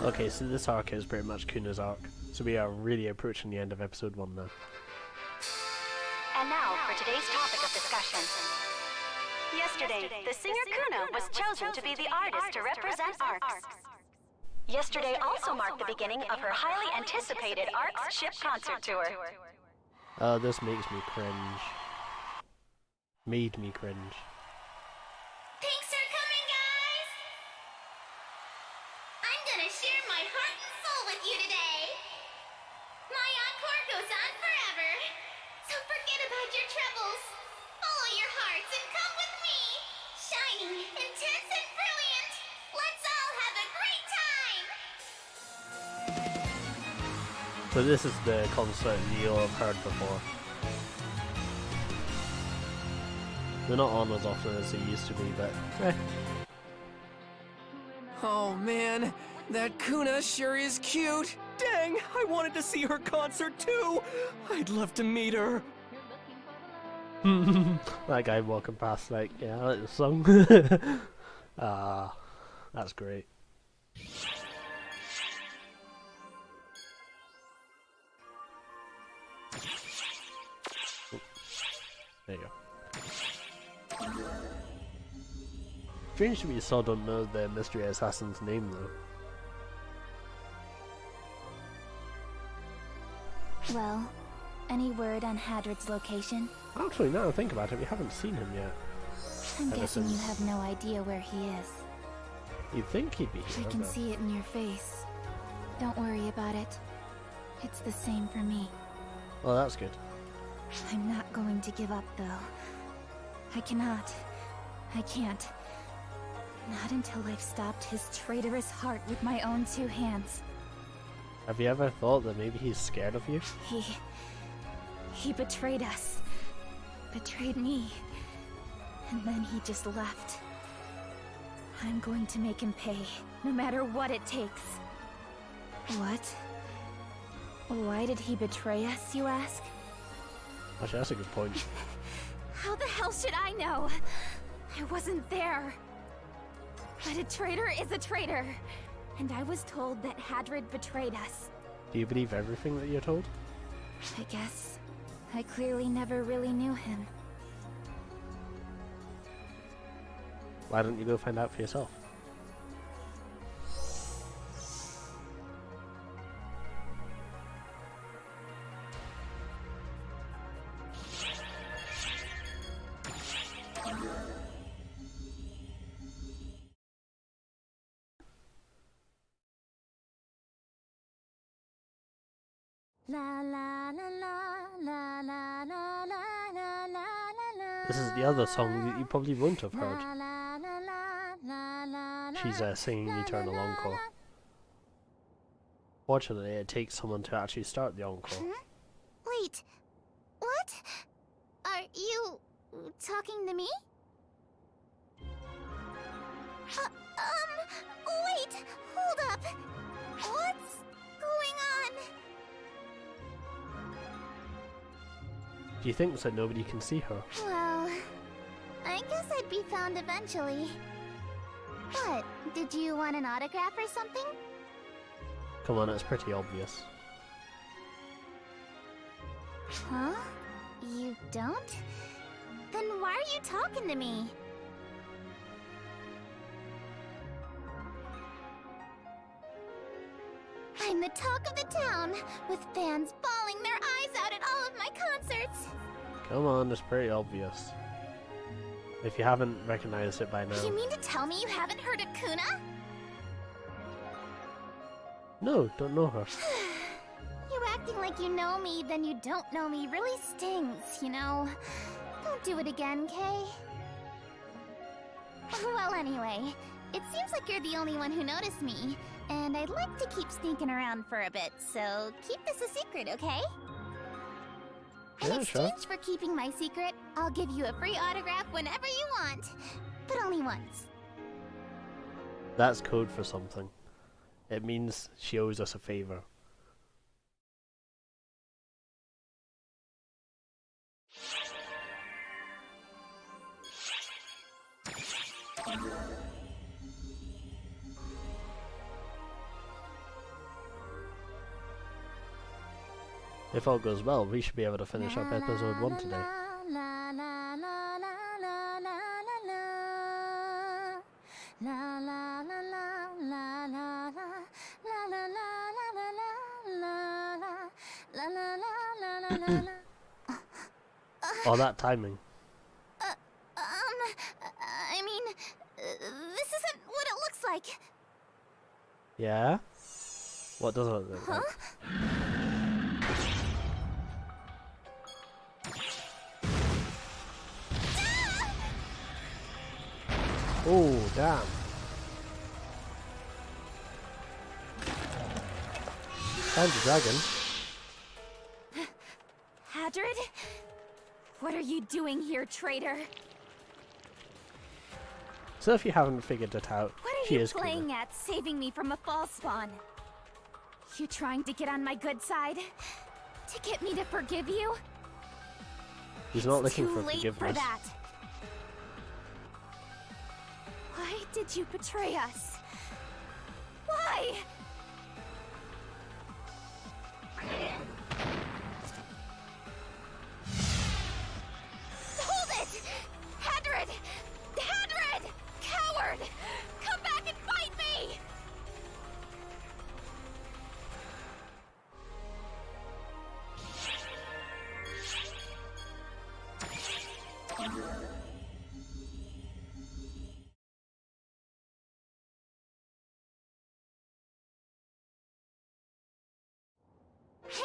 Okay, so this arc is pretty much Kuna's arc, so we are really approaching the end of episode 1 now. And now for today's topic of discussion. Yesterday, the singer Kuna was chosen to be the artist to represent ARCS. Yesterday also marked the beginning of her highly anticipated ARCS ship concert tour. This makes me cringe. Made me cringe. Thanks for coming, guys! I'm gonna share my heart and soul with you today. My encore goes on forever. So forget about your troubles. Follow your hearts and come with me. Shining, intense, and brilliant. Let's all have a great time! So this is the concert you'll have heard before. They're not on as often as they used to be, but Oh man, that Kuna sure is cute. Dang, I wanted to see her concert too. I'd love to meet her. that guy walking past like, yeah, I like the song. That's great. Oh, there you go. Strange to me, you still don't know the mystery assassin's name though. Well, any word on Hadrid's location? Actually, now I think about it, we haven't seen him yet. I'm Ever guessing you since- have no idea where he is. You'd think he'd be here, I can but- see it in your face. Don't worry about it. It's the same for me. Well, that's good. I'm not going to give up, though. I cannot. I can't. Not until I've stopped his traitorous heart with my own 2 hands. Have you ever thought that maybe he's scared of you? He betrayed us. Betrayed me. And then he just left. I'm going to make him pay, no matter what it takes. What? Why did he betray us, you ask? Actually, that's a good point. How the hell should I know? I wasn't there. But a traitor is a traitor. And I was told that Hadrid betrayed us. Do you believe everything that you're told? I guess I clearly never really knew him. Why don't you go find out for yourself? La la la la la la la la la la la. This is the other song that you probably won't have heard. She's singing Eternal Encore. Fortunately, it takes someone to actually start the encore. Wait, what? Are you talking to me? Wait, hold up. What's going on? Do you think that nobody can see her? Well, I guess I'd be found eventually. What? Did you want an autograph or something? Come on, it's pretty obvious. Huh? You don't? Then why are you talking to me? I'm the talk of the town, with fans bawling their eyes out at all of my concerts. Come on, it's pretty obvious. If you haven't recognized it by now. You mean to tell me you haven't heard of Kuna? No, don't know her. acting like you know me, then you don't know me really stings, you know? Don't do it again, Kay? Well, anyway, it seems like you're the only one who noticed me, and I'd like to keep sneaking around for a bit, so keep this a secret, okay? In Yeah, exchange sure. for keeping my secret, I'll give you a free autograph whenever you want, but only once. That's code for something. It means she owes us a favor. If all goes well, we should be able to finish up episode 1 today. Oh, that timing. I mean, this isn't what it looks like. Yeah? What does it look like? Oh, damn. And the dragon. Hadrid? What are you doing here, traitor? So if you haven't figured it out, What are she you is playing Kuna. at, saving me from a false spawn? You trying to get on my good side? To get me to forgive you? He's not It's looking too for late forgiveness. for that. Why did you betray us? Why? Hold it! Hadrid! Hadrid! Coward! Come back and fight me! Hey,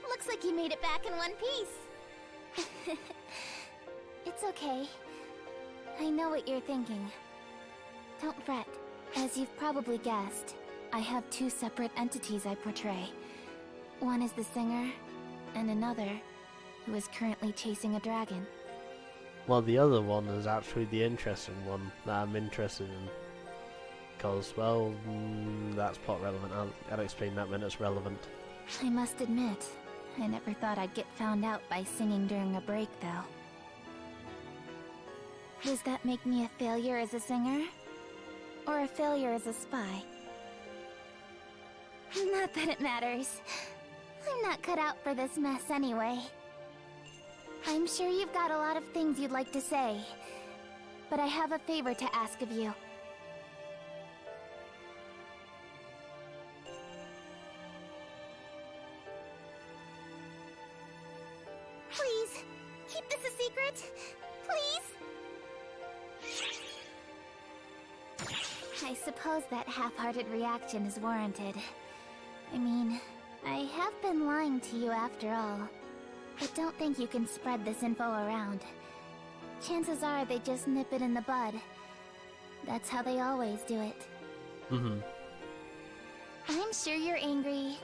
looks like you made it back in one piece. It's okay. I know what you're thinking. Don't fret. As you've probably guessed, I have two separate entities I portray. One is the singer, and another, who is currently chasing a dragon. Well, the other one is actually the interesting one that I'm interested in. Because, well, that's plot relevant. I'll explain that when it's relevant. I must admit, I never thought I'd get found out by singing during a break, though. Does that make me a failure as a singer? Or a failure as a spy? Not that it matters. I'm not cut out for this mess anyway. I'm sure you've got a lot of things you'd like to say, but I have a favor to ask of you. Please, keep this a secret. Please? I suppose that half-hearted reaction is warranted. I mean, I have been lying to you after all. But don't think you can spread this info around. Chances are they just nip it in the bud. That's how they always do it. I'm sure you're angry,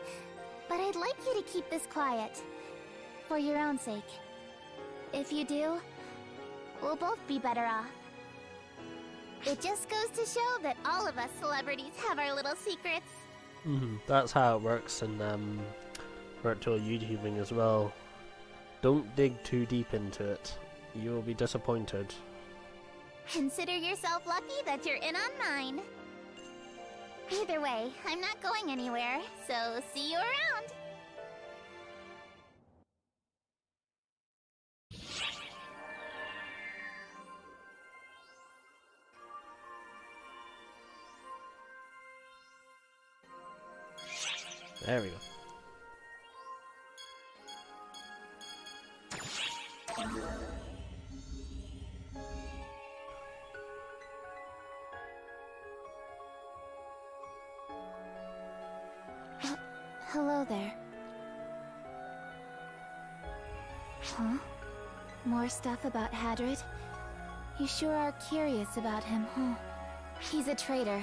but I'd like you to keep this quiet. For your own sake. If you do, we'll both be better off. It just goes to show that all of us celebrities have our little secrets. That's how it works in virtual YouTubing as well. Don't dig too deep into it. You will be disappointed. Consider yourself lucky that you're in on mine. Either way, I'm not going anywhere, so see you around. There we go. Hello there. Huh? More stuff about Hadrid? You sure are curious about him, huh? He's a traitor.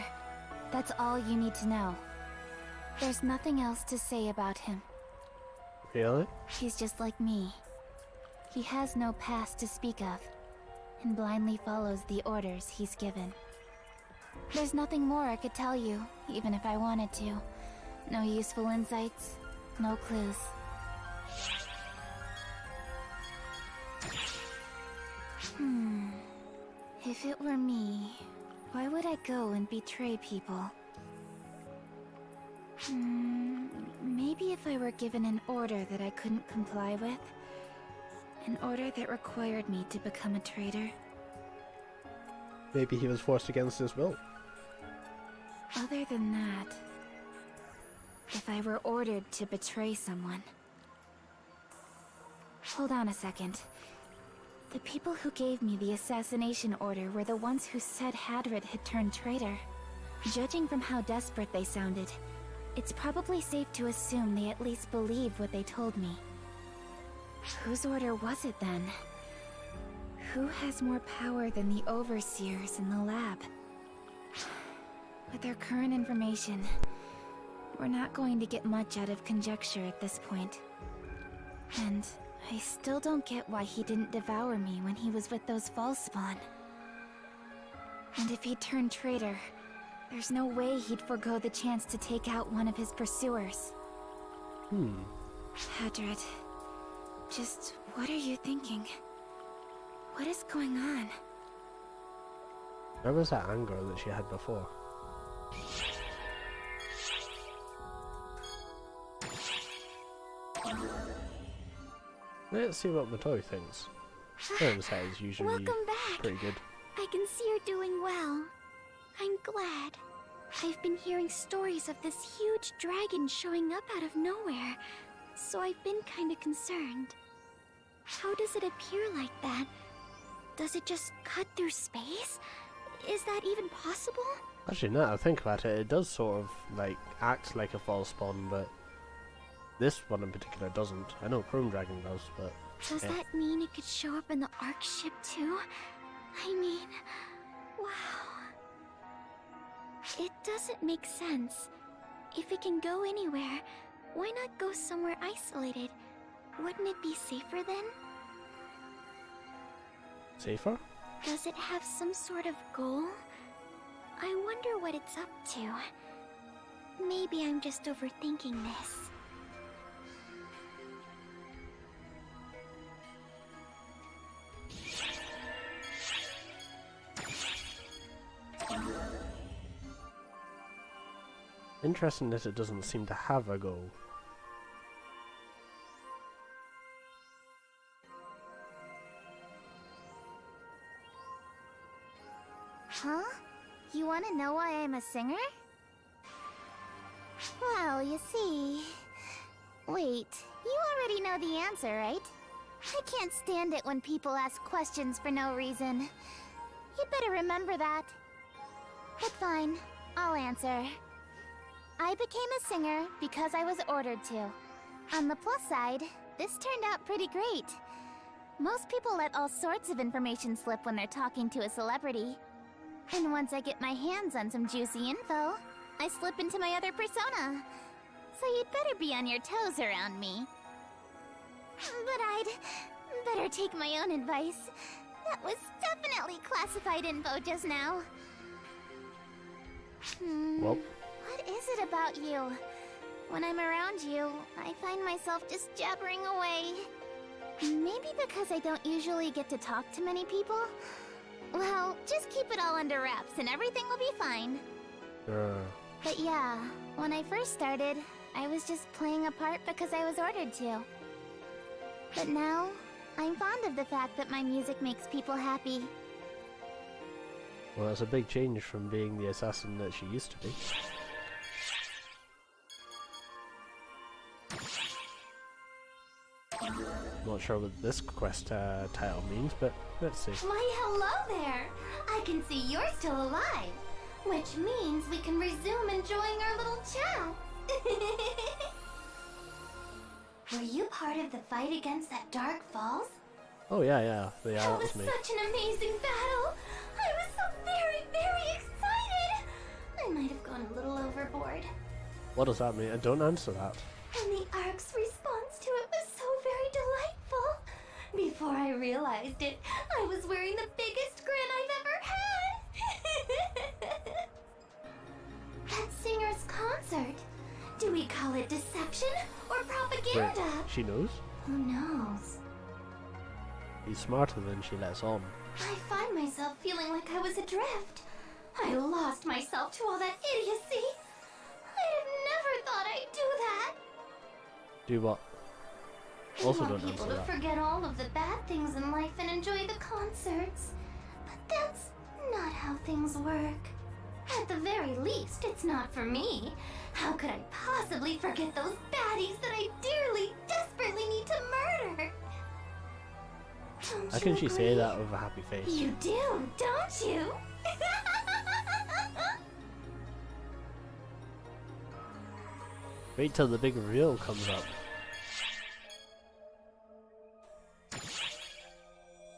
That's all you need to know. There's nothing else to say about him. Really? He's just like me. He has no past to speak of, and blindly follows the orders he's given. There's nothing more I could tell you, even if I wanted to. No useful insights, no clues. If it were me, why would I go and betray people? Maybe if I were given an order that I couldn't comply with. An order that required me to become a traitor. Maybe he was forced against his will. Other than that, if I were ordered to betray someone... Hold on a second. The people who gave me the assassination order were the ones who said Hadrid had turned traitor. Judging from how desperate they sounded, it's probably safe to assume they at least believe what they told me. Whose order was it then? Who has more power than the overseers in the lab? With our current information, we're not going to get much out of conjecture at this point. And I still don't get why he didn't devour me when he was with those false spawn. And if he turned traitor, there's no way he'd forego the chance to take out one of his pursuers. Hadrid, just what are you thinking? What is going on? Where was that anger that she had before? Let's see what Matoi thinks. Her set is usually Welcome back. pretty good. I can see you're doing well. I'm glad. I've been hearing stories of this huge dragon showing up out of nowhere, so I've been kinda concerned. How does it appear like that? Does it just cut through space? Is that even possible? Actually, now that I think about it, it does sort of like act like a false spawn, but this one in particular doesn't. I know Chrome Dragon does, but Does that mean it could show up in the Ark ship too? I mean, wow. It doesn't make sense. If it can go anywhere, why not go somewhere isolated? Wouldn't it be safer then? safer? Does it have some sort of goal? I wonder what it's up to. Maybe I'm just overthinking this. Interesting that it doesn't seem to have a goal. Huh? You want to know why I'm a singer? Well, you see... Wait, you already know the answer, right? I can't stand it when people ask questions for no reason. You'd better remember that. But fine, I'll answer. I became a singer because I was ordered to. On the plus side, this turned out pretty great. Most people let all sorts of information slip when they're talking to a celebrity. And once I get my hands on some juicy info, I slip into my other persona. So you'd better be on your toes around me. But I'd better take my own advice. That was definitely classified info just now. Well. What is it about you? When I'm around you, I find myself just jabbering away. Maybe because I don't usually get to talk to many people? Well, just keep it all under wraps and everything will be fine. But yeah, when I first started, I was just playing a part because I was ordered to. But now, I'm fond of the fact that my music makes people happy. Well, that's a big change from being the assassin that she used to be. Not sure what this quest title means, but let's see. Why, hello there! I can see you're still alive, which means we can resume enjoying our little chat. Were you part of the fight against that Dark Falls? Oh yeah, that was was me. such an amazing battle! I was so very, very excited! I might have gone a little overboard. What does that mean? Don't answer that. And the Ark's response to it was so very delightful. Before I realized it, I was wearing the biggest grin I've ever had! That singer's concert. Do we call it deception or propaganda? Wait, she knows? Who knows? He's smarter than she lets on. I find myself feeling like I was adrift. I lost myself to all that idiocy. I'd have never thought I'd do that. Do what? I Also want don't people answer to that. forget all of the bad things in life and enjoy the concerts. But that's not how things work. At the very least, it's not for me. How could I possibly forget those baddies that I dearly, desperately need to murder? Don't How you can she say agree? that with a happy face? You do, don't you? Wait till the big reveal comes up.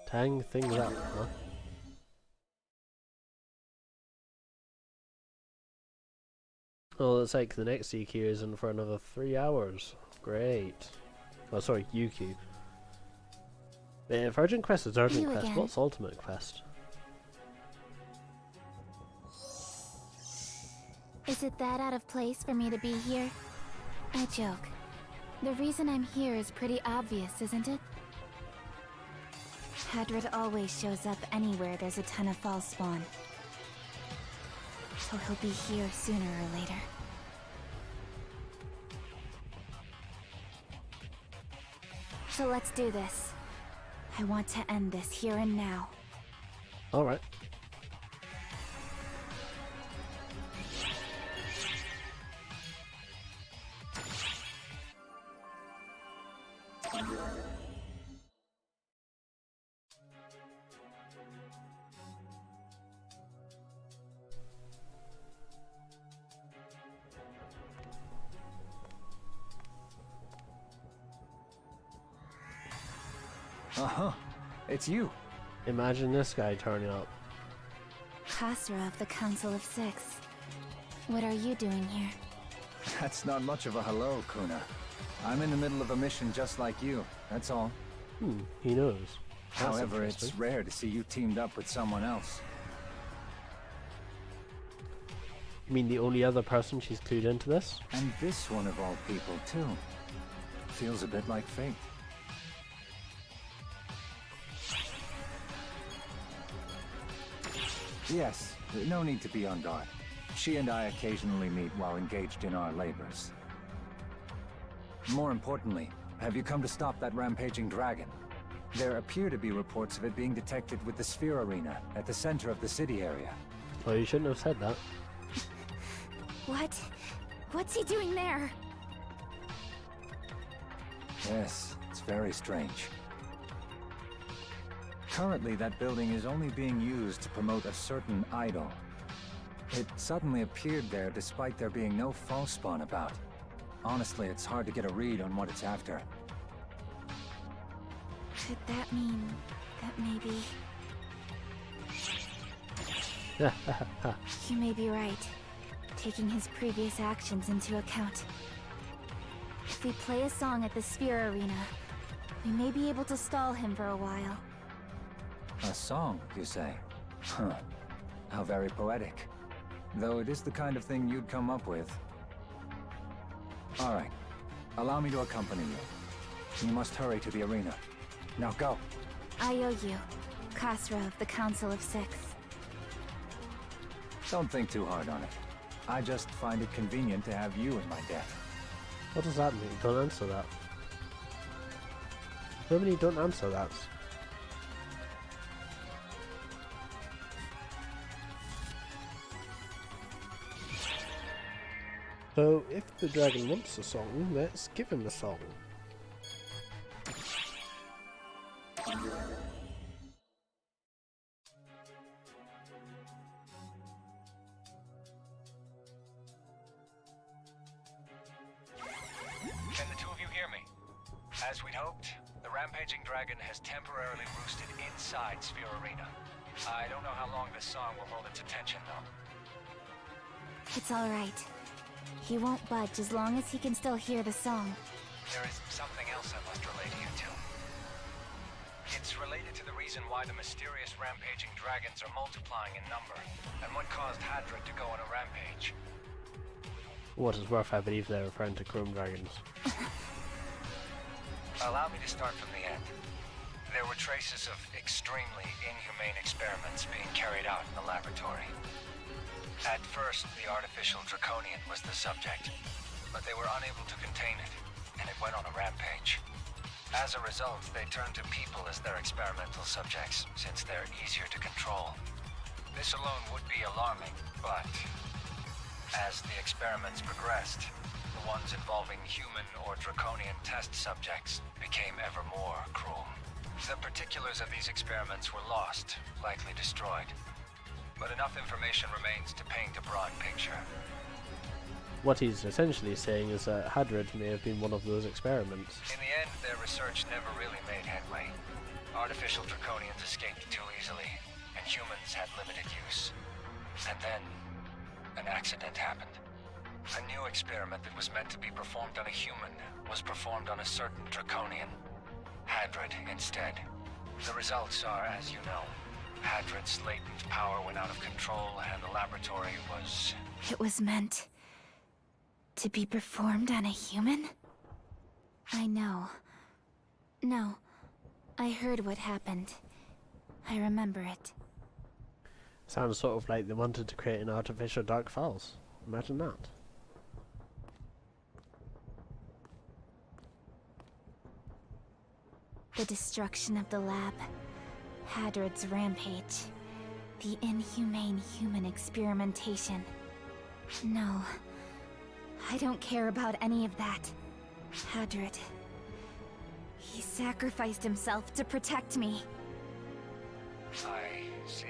Tang things up, huh? Oh, it's like the next CQ is in for another 3 hours. Great. Oh, sorry, UQ. If Urgent Quest is Urgent You Quest, again. what's Ultimate Quest? Is it that out of place for me to be here? I joke. The reason I'm here is pretty obvious, isn't it? Hadrid always shows up anywhere there's a ton of false spawn. So he'll be here sooner or later. So let's do this. I want to end this here and now. Alright. Uh-huh. It's you. Imagine this guy turning up. Khasra of the Council of Six. What are you doing here? That's not much of a hello, Kuna. I'm in the middle of a mission just like you, that's all. He knows. That's However, it's interesting. rare to see you teamed up with someone else. You mean the only other person she's clued into this? And this one of all people, too. Feels a bit like fate. Yes, no need to be on guard. She and I occasionally meet while engaged in our labors. More importantly, have you come to stop that rampaging dragon? There appear to be reports of it being detected with the Sphere Arena at the center of the city area. Oh, you shouldn't have said that. What? What's he doing there? Yes, it's very strange. Currently, that building is only being used to promote a certain idol. It suddenly appeared there despite there being no false spawn about. Honestly, it's hard to get a read on what it's after. Could that mean that maybe... You may be right, taking his previous actions into account. If we play a song at the Sphere Arena, we may be able to stall him for a while. A song, you say? Huh. How very poetic. Though it is the kind of thing you'd come up with. Alright. Allow me to accompany you. You must hurry to the arena. Now go! I owe you, Khasra of the Council of Six. Don't think too hard on it. I just find it convenient to have you in my debt. What does that mean? Don't answer that. So many don't answer that. So, if the dragon wants a song, let's give him a song. Can the two of you hear me? hoped, the rampaging dragon has temporarily roosted inside Sphere Arena. I don't know how long this song will hold its attention, though. It's alright. He won't budge as long as he can still hear the song. There is something else I must relay to you two. It's related to the reason why the mysterious rampaging dragons are multiplying in number, and what caused Hadrid to go on a rampage. What is worth, I believe they're referring to chrome dragons. Allow me to start from the end. There were traces of extremely inhumane experiments being carried out in the laboratory. At first, the artificial draconian was the subject, but they were unable to contain it, and it went on a rampage. As a result, they turned to people as their experimental subjects, since they're easier to control. This alone would be alarming, but as the experiments progressed, the ones involving human or draconian test subjects became ever more cruel. The particulars of these experiments were lost, likely destroyed, but enough information remains to paint a broad picture. What he's essentially saying is that Hadrid may have been one of those experiments. In the end, their research never really made headway. Artificial draconians escaped too easily, and humans had limited use. And then, an accident happened. A new experiment that was meant to be performed on a human was performed on a certain draconian. Hadrid instead. The results are, as you know, Hadrid's latent power went out of control, and the laboratory was... It was meant to be performed on a human? I know. No, I heard what happened. I remember it. Sounds sort of like they wanted to create an artificial Dark Falls. Imagine that. The destruction of the lab. Hadrid's rampage. The inhumane human experimentation. No. I don't care about any of that. Hadrid. He sacrificed himself to protect me. I see.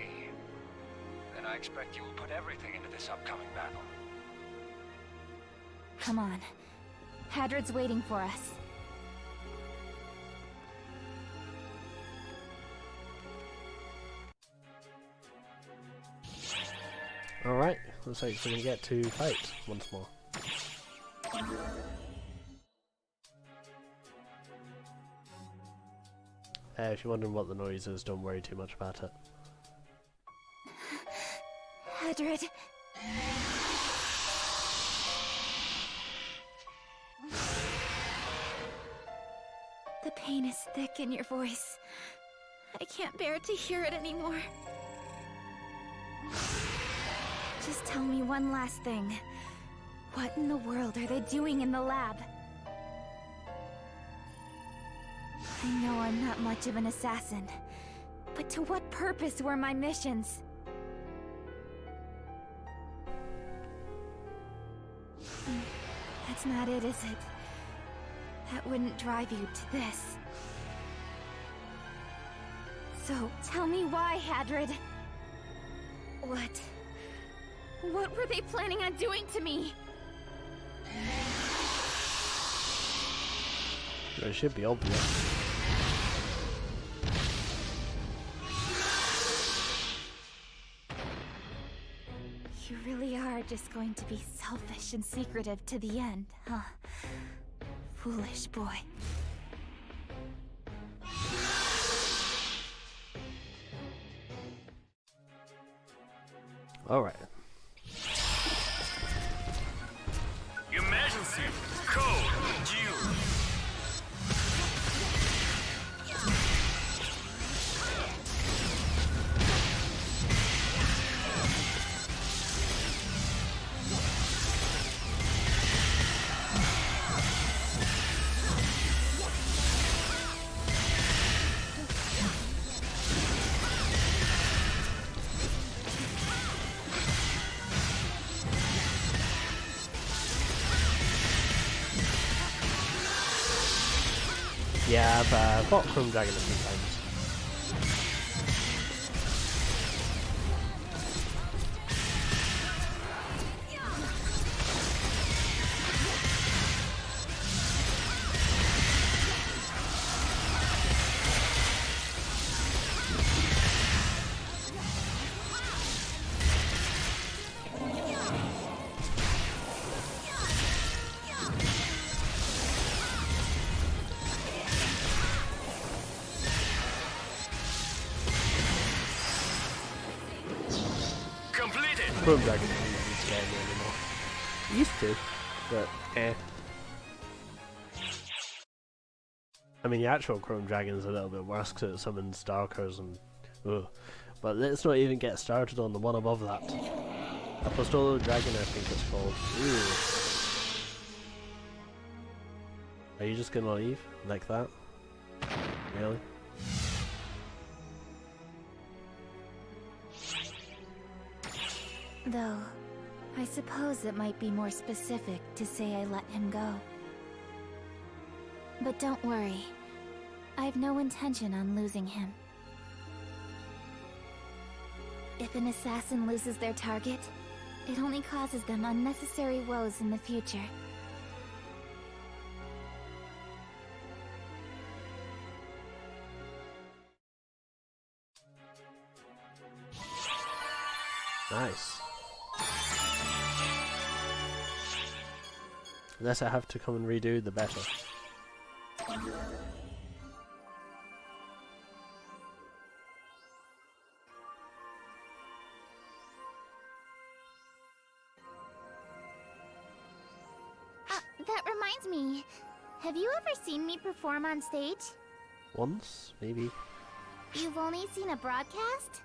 Then I expect you will put everything into this upcoming battle. Come on. Hadrid's waiting for us. Alright, looks like we're gonna get to fight once more. If you're wondering what the noise is, don't worry too much about it. Hadrid. The pain is thick in your voice. I can't bear to hear it anymore. Just tell me one last thing. What in the world are they doing in the lab? I know I'm not much of an assassin, but to what purpose were my missions? That's not it, is it? That wouldn't drive you to this. So, tell me why, Hadrid. What were they planning on doing to me? It should be obvious. You really are just going to be selfish and secretive to the end, huh? Foolish boy. Alright. Emergency code due. Yeah, I've fought Chrome Dragon a few times. Chrome Dragon doesn't really scare me anymore. It used to, but eh. I mean, the actual Chrome Dragon is a little bit worse because it summons Darkers and ugh. But let's not even get started on the one above that. Apostolo Dragon, I think it's called. Ooh. Are you just gonna leave like that? Really? Though, I suppose it might be more specific to say I let him go. But don't worry. I have no intention on losing him. If an assassin loses their target, it only causes them unnecessary woes in the future. Nice. The less I have to come and redo, the better. That reminds me. Have you ever seen me perform on stage? Once, maybe. You've only seen a broadcast?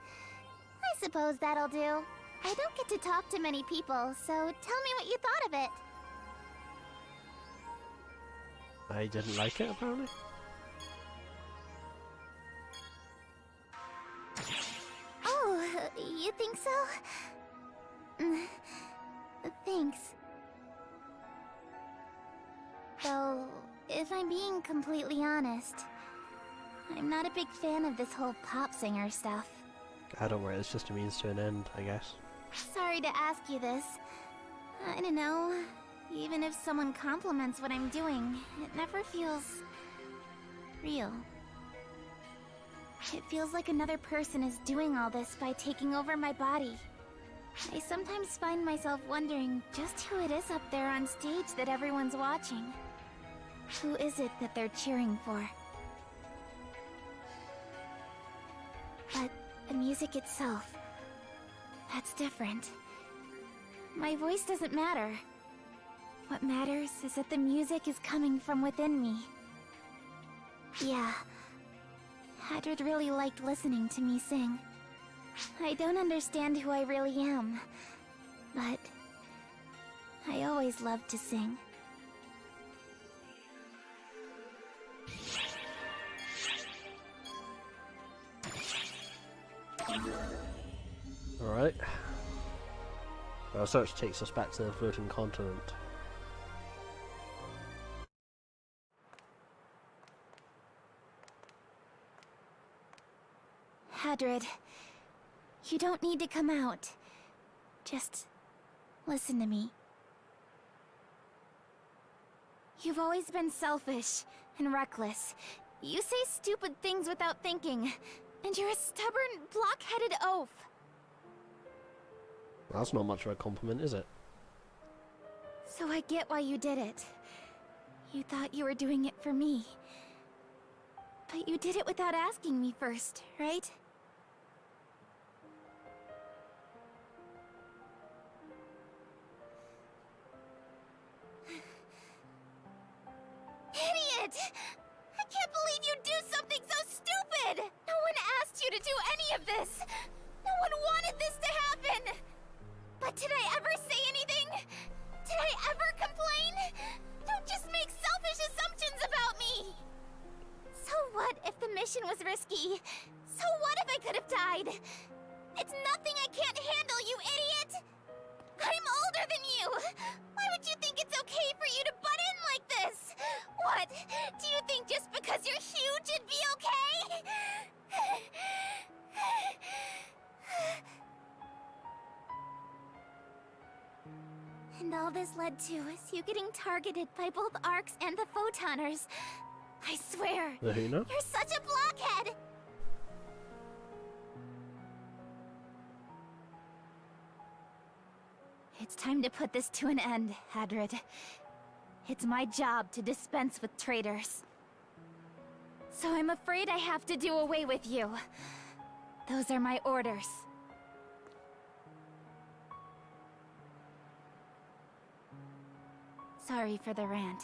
I suppose that'll do. I don't get to talk to many people, so tell me what you thought of it. I didn't like it, apparently. Oh, you think so? Thanks. Though, if I'm being completely honest, I'm not a big fan of this whole pop singer stuff. Don't worry, it's just a means to an end, I guess. Sorry to ask you this. I don't know. Even if someone compliments what I'm doing, it never feels real. It feels like another person is doing all this by taking over my body. I sometimes find myself wondering just who it is up there on stage that everyone's watching. Who is it that they're cheering for? But the music itself, that's different. My voice doesn't matter. What matters is that the music is coming from within me. Yeah, Hadrid really liked listening to me sing. I don't understand who I really am, but I always loved to sing. Alright. Our search takes us back to the floating continent. Hadrid, you don't need to come out. Just listen to me. You've always been selfish and reckless. You say stupid things without thinking, and you're a stubborn, block-headed oaf. That's not much of a compliment, is it? So I get why you did it. You thought you were doing it for me. But you did it without asking me first, right? Idiot! I can't believe you'd do something so stupid! No one asked you to do any of this! No one wanted this to happen! But did I ever say anything? Did I ever complain? Don't just make selfish assumptions about me! So what if the mission was risky? So what if I could have died? It's nothing I can't handle, you idiot! I'm older than you! Why would you think it's okay for you to butt in like this? What? Do you think just because you're huge it'd be okay? And all this led to is you getting targeted by both Arcs and the Photoners. I swear, The Huna? you're such a blockhead! It's time to put this to an end, Hadrid. It's my job to dispense with traitors. So I'm afraid I have to do away with you. Those are my orders. Sorry for the rant.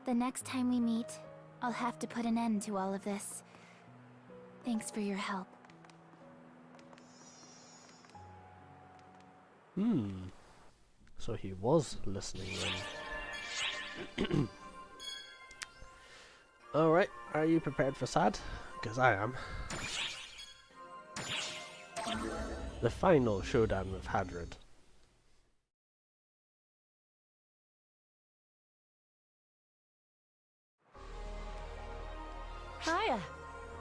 The next time we meet, I'll have to put an end to all of this. Thanks for your help. So he was listening then. Alright, are you prepared for sad? Because I am. The final showdown with Hadrid. Hiya.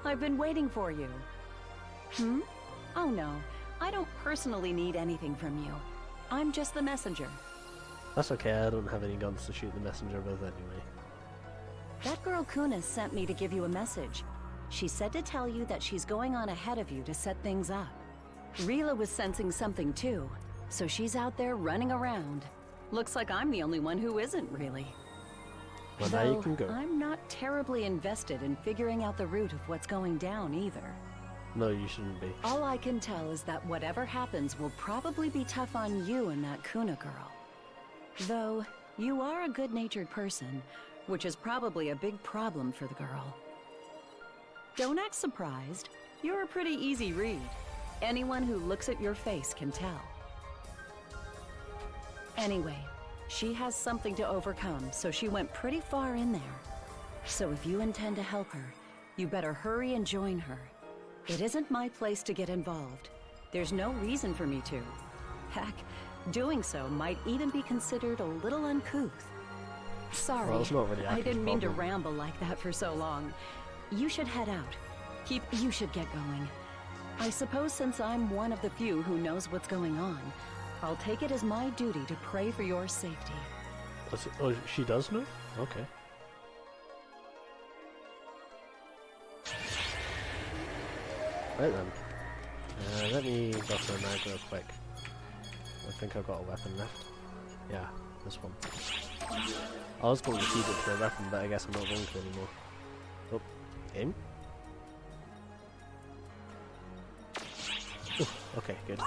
I've been waiting for you. Oh no, I don't personally need anything from you. I'm just the messenger. That's okay, I don't have any guns to shoot the messenger with anyway. That girl Kuna sent me to give you a message. She said to tell you that she's going on ahead of you to set things up. Rila was sensing something too, so she's out there running around. Looks like I'm the only one who isn't, really. Well, now you can go. I'm not terribly invested in figuring out the root of what's going down either. No, you shouldn't be. All I can tell is that whatever happens will probably be tough on you and that Kuna girl. Though, you are a good-natured person, which is probably a big problem for the girl. Don't act surprised. You're a pretty easy read. Anyone who looks at your face can tell. Anyway, she has something to overcome, so she went pretty far in there. So if you intend to help her, you better hurry and join her. It isn't my place to get involved. There's no reason for me to. Heck, doing so might even be considered a little uncouth. Sorry, well, it's not really I didn't mean to problem. ramble like that for so long. You should head out. You should get going. I suppose since I'm one of the few who knows what's going on, I'll take it as my duty to pray for your safety. Oh, she does know? Okay. Right then. Let me go for a mag real quick. I think I've got a weapon left. Yeah, this one. I was going to feed it to a weapon, but I guess I'm not going to anymore. Oh, aim. Ooh, okay, good.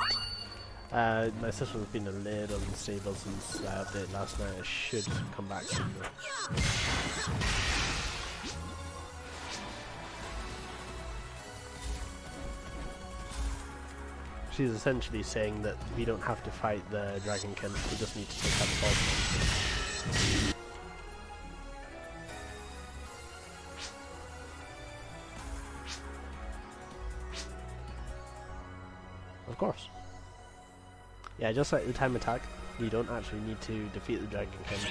My system's been a little unstable since I updated last night. I should come back soon though. She's essentially saying that we don't have to fight the Dragonkin, we just need to take out the boss. Of course. Yeah, just like the time attack, you don't actually need to defeat the Dragonkin.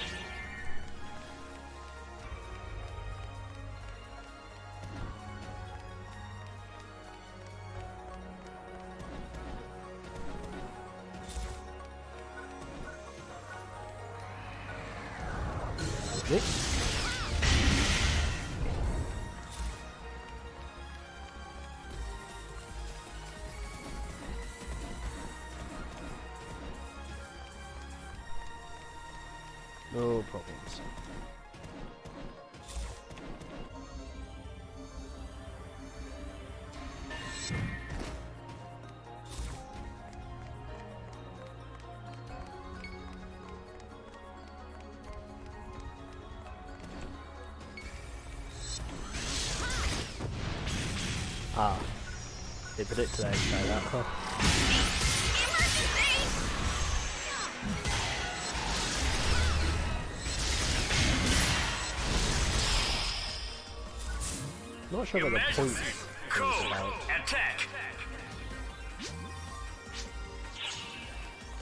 Okay. No problems. Ah, they predicted I'd try that, huh? Not sure about the point. Code attack.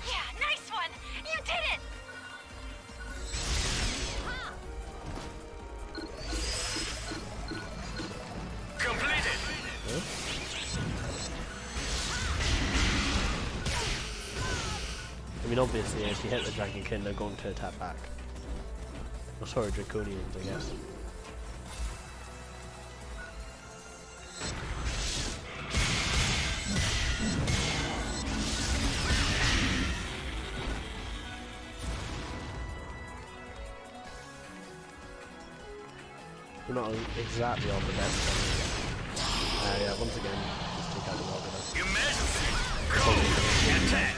Yeah, nice one! You did it! Completed. Huh? I mean, obviously, if you hit the Dragonkin, they're going to attack back. Oh, sorry, Draconians, I guess. We're not exactly on the best. Yeah, once again, just take out the Morgana. Emergency. Code attack.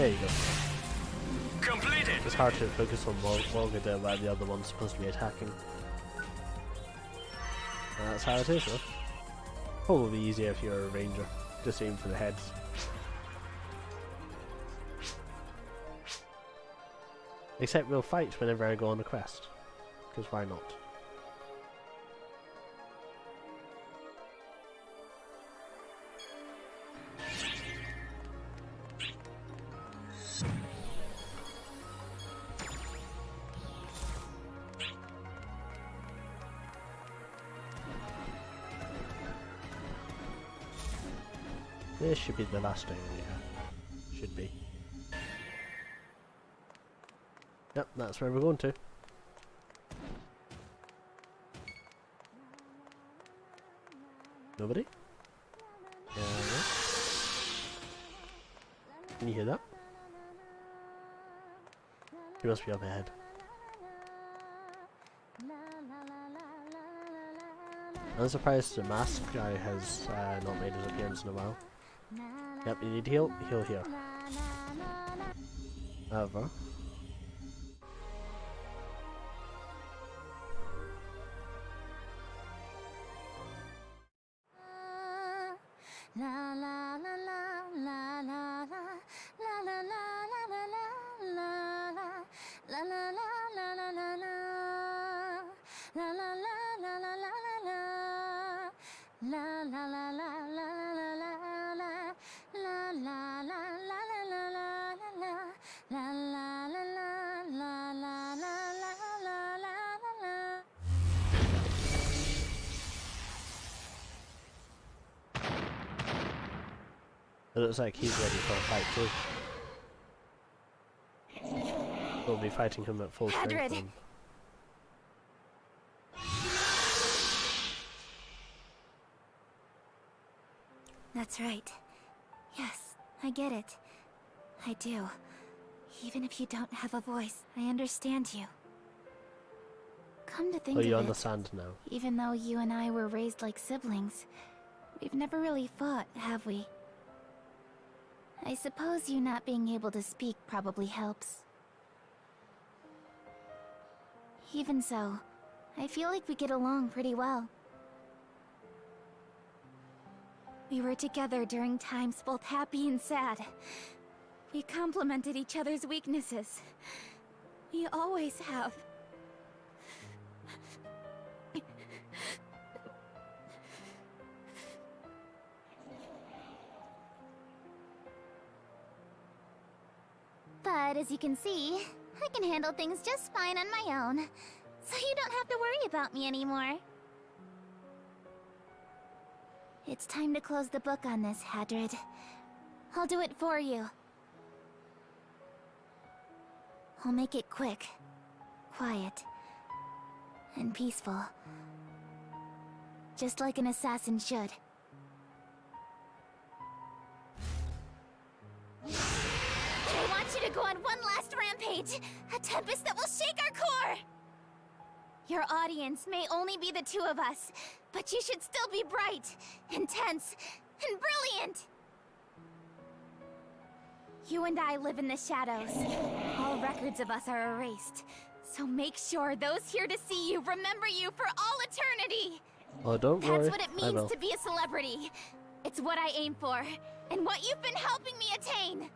There you go. Completed. It's hard to focus on Volga there while the other one's supposed to be attacking. And that's how it is, though. Probably easier if you're a ranger. Just aim for the heads. Except we'll fight whenever I go on a quest. Because why not? This should be the last area. Should be. Yep, that's where we're going to. Nobody? Yeah. Can you hear that? He must be up ahead. I'm surprised the mask guy has not made his appearance in a while. Yep, you need heal? Heal here. However, it looks like he's ready for a fight too. We'll be fighting him at full strength then. That's right. Yes, I get it. I do. Even if you don't have a voice, I understand you. Come to think Oh, of you it, understand now. even though you and I were raised like siblings, we've never really fought, have we? I suppose you not being able to speak probably helps. Even so, I feel like we get along pretty well. We were together during times both happy and sad. We complemented each other's weaknesses. We always have. But as you can see, I can handle things just fine on my own. So you don't have to worry about me anymore. It's time to close the book on this, Hadrid. I'll do it for you. I'll make it quick, quiet, and peaceful. Just like an assassin should. I want you to go on one last rampage! A tempest that will shake our core! Your audience may only be the two of us, but you should still be bright, intense, and brilliant! You and I live in the shadows. All records of us are erased. So make sure those here to see you remember you for all eternity! Oh, don't worry. That's what it means to be a celebrity. It's what I aim for, and what you've been helping me attain.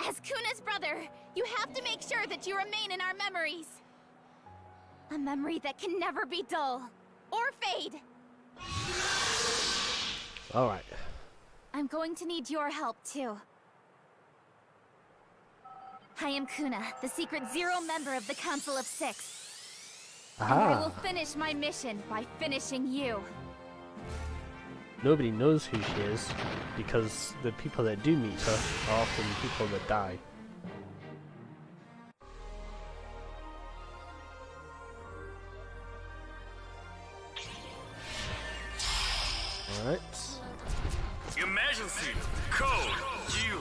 As Kuna's brother, you have to make sure that you remain in our memories. A memory that can never be dull, or fade. Alright. I'm going to need your help, too. I am Kuna, the secret Zero member of the Council of Six. Aha! And I will finish my mission by finishing you. Nobody knows who she is, because the people that do meet her are often people that die. Alright. Emergency code U.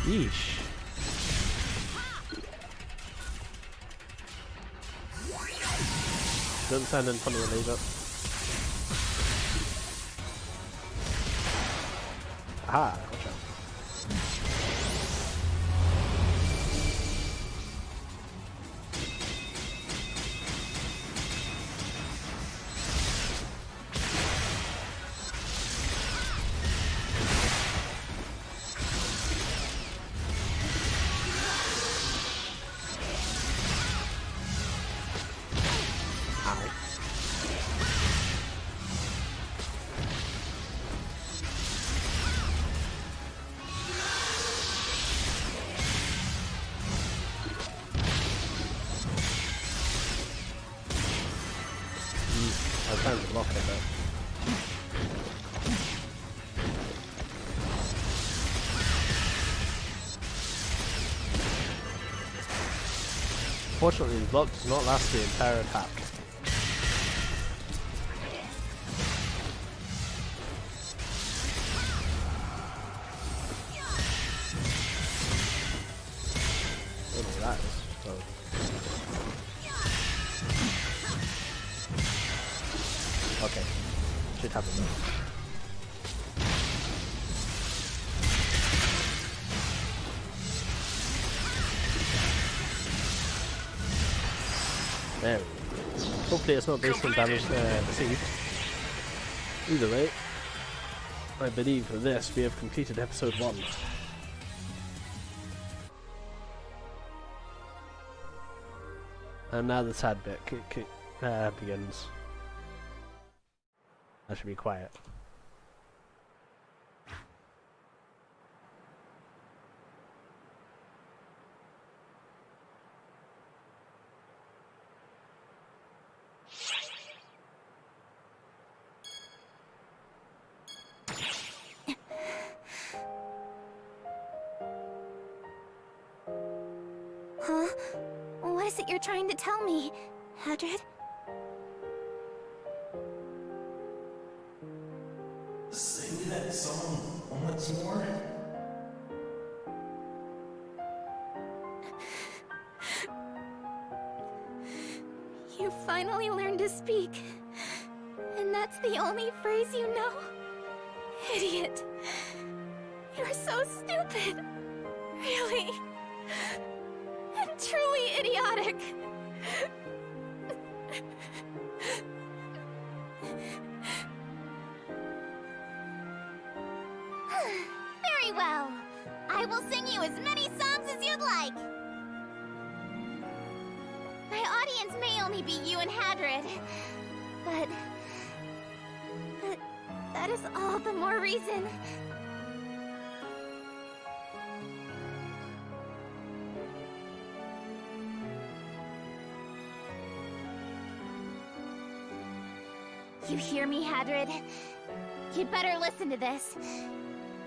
Yeesh. don't stand in front of the laser. Aha, watch out. I was trying to block it, but... Fortunately, the block does not last the entire attack. Oh, that is so... Okay, should happen though. There we go. Hopefully it's not based on damage received. Either way, I believe for this we have completed episode 1. And now the sad bit begins. I should be quiet. Huh? What is it you're trying to tell me, Hadrid? Sing that song once more. You finally learned to speak. And that's the only phrase you know? Idiot. You're so stupid. Really. And truly idiotic. Very well. I will sing you as many songs as you'd like. My audience may only be you and Hadrid, but that is all the more reason. You hear me, Hadrid? You'd better listen to this.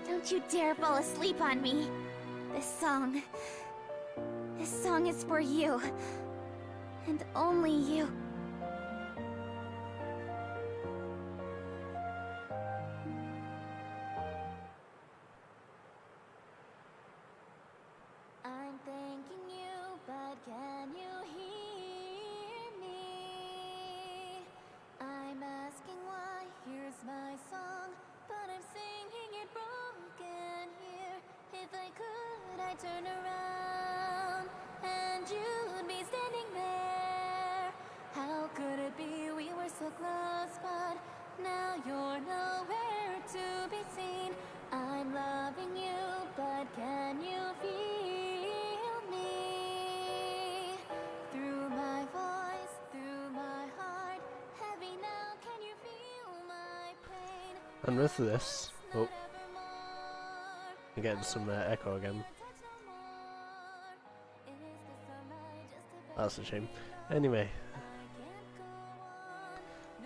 Don't you dare fall asleep on me. This song is for you. And only you. I'm thanking you, but can you hear me? I'm asking why, here's my song, but I'm singing it broken here. If I could, I'd turn around, and you'd be standing there. How could it be we were so close, but now you're nowhere to be seen? I'm loving you, but can you feel me? Through my voice, through my heart, heavy now, can you feel my pain? And with this, oh, I'm getting some echo again. That's a shame. Anyway,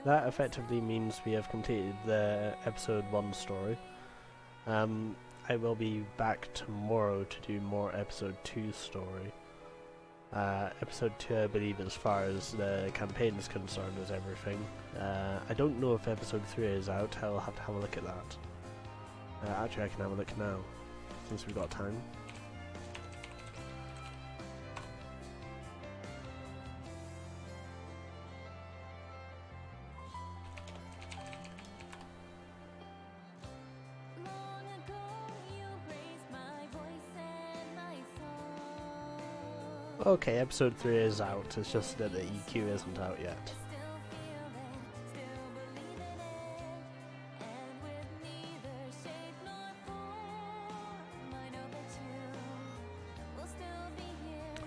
that effectively means we have completed the episode 1 story. I will be back tomorrow to do more episode 2 story. Episode 2, I believe, as far as the campaign is concerned, is everything. I don't know if episode 3 is out. I'll have to have a look at that. Actually, I can have a look now, since we've got time. Okay, episode 3 is out, it's just that the EQ isn't out yet.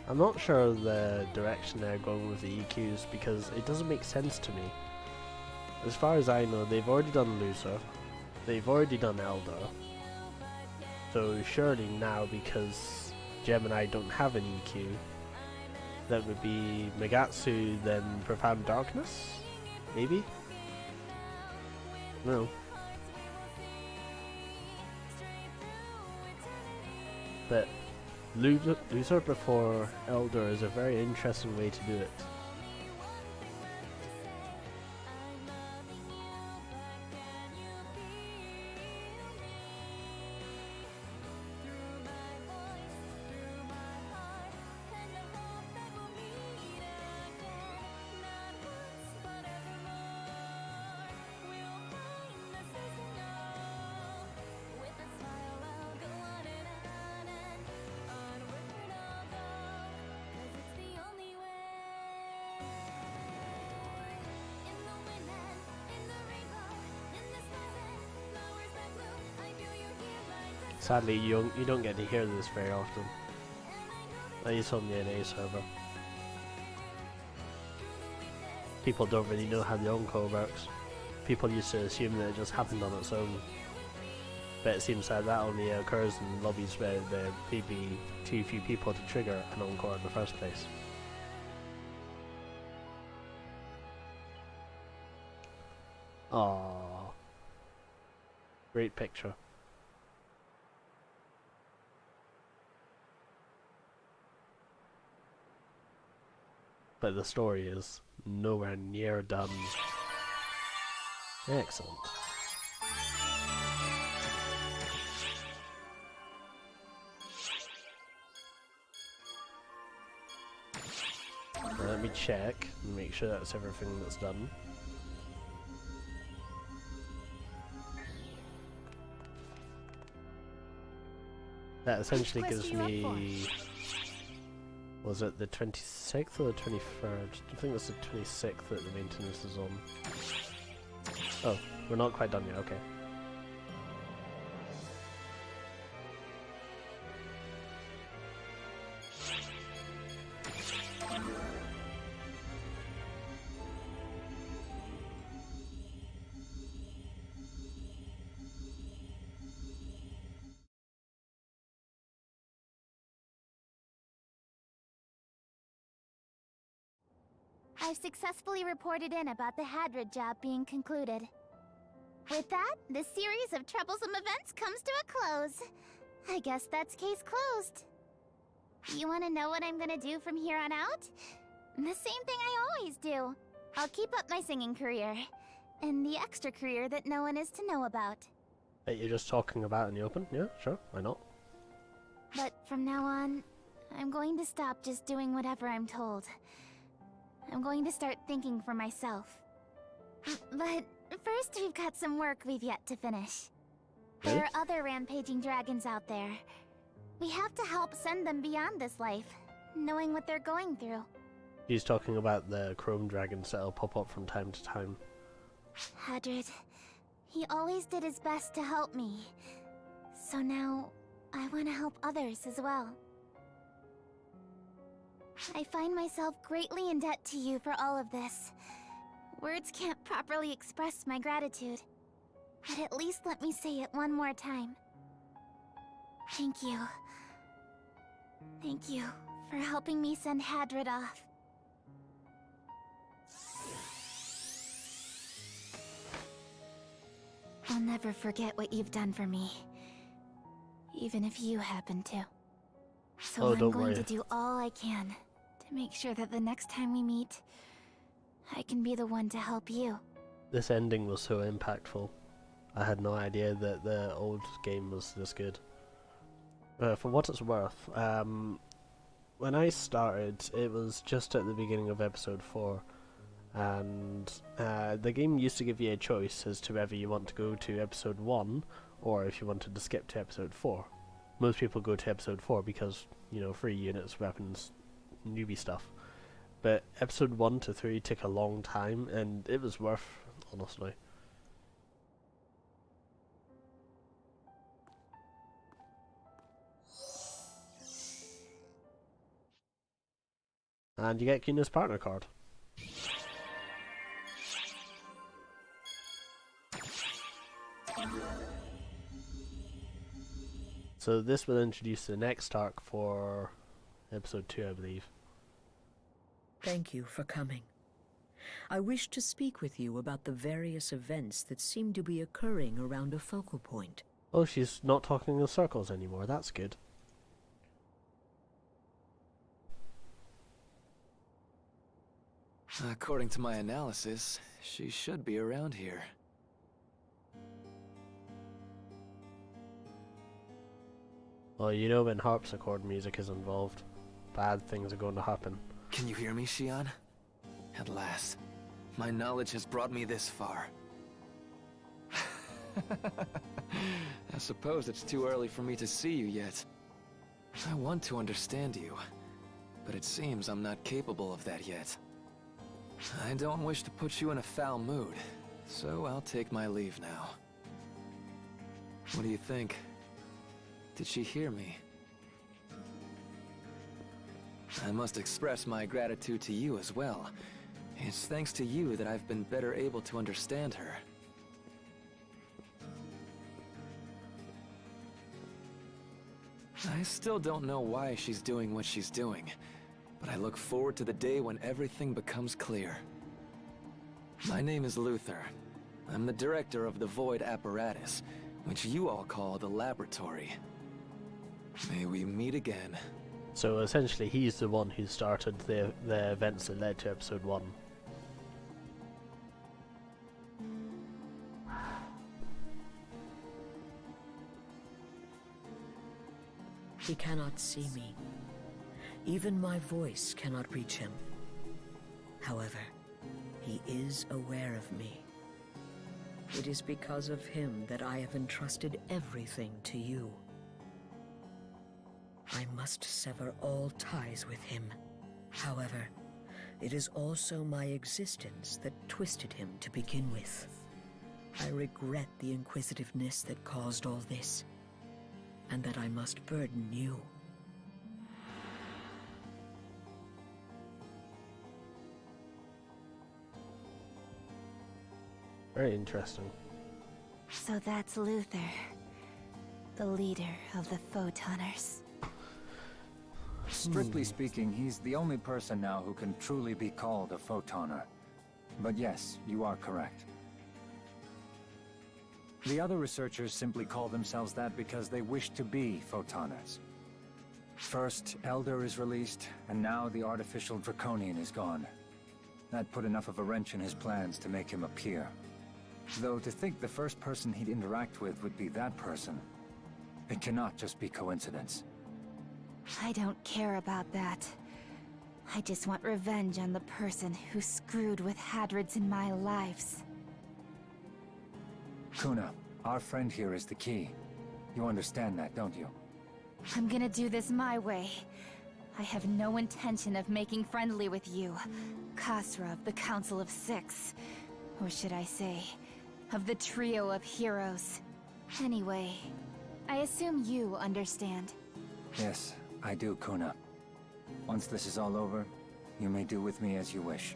I'm not sure the direction they're going with the EQs because it doesn't make sense to me. As far as I know, they've already done Loser, they've already done Elder, so surely now, because Gemini don't have an EQ, that would be Megatsu, then Profound Darkness? Maybe? No. But Loser before Elder is a very interesting way to do it. Sadly, you don't get to hear this very often. At least on the NA server. People don't really know how the encore works. People used to assume that it just happened on its own. But it seems that only occurs in lobbies where there may be too few people to trigger an encore in the first place. Aww. Great picture. But the story is nowhere near done. Excellent. Now let me check and make sure that's everything that's done. That essentially gives me... Was it the 26th or the 23rd? I think it's the 26th that the maintenance is on. Oh, we're not quite done yet, okay. I've successfully reported in about the Hadrid job being concluded. With that, this series of troublesome events comes to a close. I guess that's case closed. You want to know what I'm gonna do from here on out? The same thing I always do. I'll keep up my singing career. And the extra career that no one is to know about. That you're just talking about in the open? Yeah, sure, why not? But from now on, I'm going to stop just doing whatever I'm told. I'm going to start thinking for myself. But first we've got some work we've yet to finish. There are other rampaging dragons out there. We have to help send them beyond this life, knowing what they're going through. He's talking about the chrome dragons that'll pop up from time to time. Hadrid, he always did his best to help me. So now, I want to help others as well. I find myself greatly in debt to you for all of this. Words can't properly express my gratitude. But at least let me say it one more time. Thank you. Thank you for helping me send Hadrid off. I'll never forget what you've done for me. Even if you happen to. So I'm going to do all I can to make sure that the next time we meet, I can be the one to help you. This ending was so impactful. I had no idea that the old game was this good. For what it's worth, when I started, it was just at the beginning of episode 4. And the game used to give you a choice as to whether you want to go to episode 1 or if you wanted to skip to episode 4. Most people go to episode 4 because, you know, free units, weapons, newbie stuff. But episode 1 to 3 took a long time, and it was worth, honestly. And you get Kuna's partner card. So this will introduce the next arc for episode 2, I believe. Thank you for coming. I wish to speak with you about the various events that seem to be occurring around a focal point. Oh, she's not talking in circles anymore. That's good. According to my analysis, she should be around here. Well, you know when harpsichord music is involved, bad things are going to happen. Can you hear me, Xian? At last. My knowledge has brought me this far. I suppose it's too early for me to see you yet. I want to understand you, but it seems I'm not capable of that yet. I don't wish to put you in a foul mood, so I'll take my leave now. What do you think? Did she hear me? I must express my gratitude to you as well. It's thanks to you that I've been better able to understand her. I still don't know why she's doing what she's doing, but I look forward to the day when everything becomes clear. My name is Luther. I'm the director of the Void Apparatus, which you all call the Laboratory. May we meet again. So essentially he's the one who started the events that led to episode 1. He cannot see me. Even my voice cannot reach him. However, he is aware of me. It is because of him that I have entrusted everything to you. I must sever all ties with him. However, it is also my existence that twisted him to begin with. I regret the inquisitiveness that caused all this, and that I must burden you. Very interesting. So that's Luther, the leader of the Photoners. Strictly speaking, he's the only person now who can truly be called a photoner. But yes, you are correct. The other researchers simply call themselves that because they wish to be photoners. First, Elder is released, and now the artificial Draconian is gone. That put enough of a wrench in his plans to make him appear. Though to think the first person he'd interact with would be that person, it cannot just be coincidence. I don't care about that. I just want revenge on the person who screwed with Hadrids in my lives. Kuna, our friend here is the key. You understand that, don't you? I'm gonna do this my way. I have no intention of making friendly with you, Khasra of the Council of Six. Or should I say, of the trio of heroes. Anyway, I assume you understand. Yes, I do, Kuna. Once this is all over, you may do with me as you wish.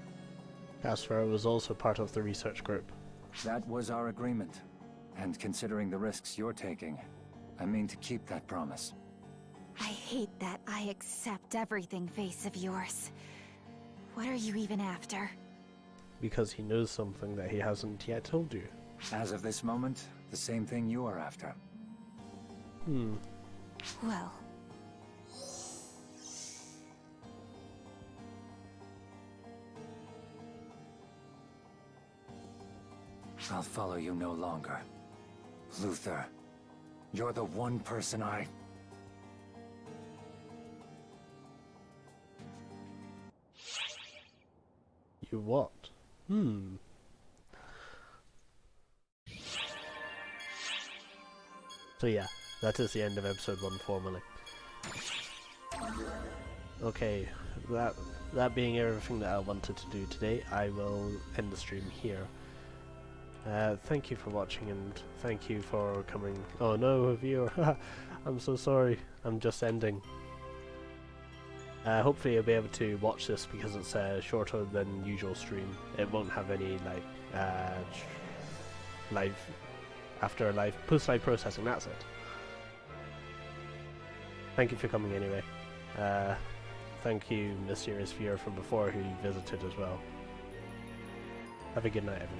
Khasra was also part of the research group. That was our agreement. And considering the risks you're taking, I mean to keep that promise. I hate that I accept everything, face of yours. What are you even after? Because he knows something that he hasn't yet told you. As of this moment, the same thing you are after. Well... I'll follow you no longer. Luther, you're the one person I... You what? So yeah, that is the end of episode 1 formally. Okay, that being everything that I wanted to do today, I will end the stream here. Thank you for watching, and thank you for coming. Oh no, a viewer. I'm so sorry. I'm just ending. Hopefully you'll be able to watch this because it's shorter than usual stream. It won't have any like post-live processing. That's it. Thank you for coming anyway. Thank you, mysterious viewer from before who visited as well. Have a good night, everyone.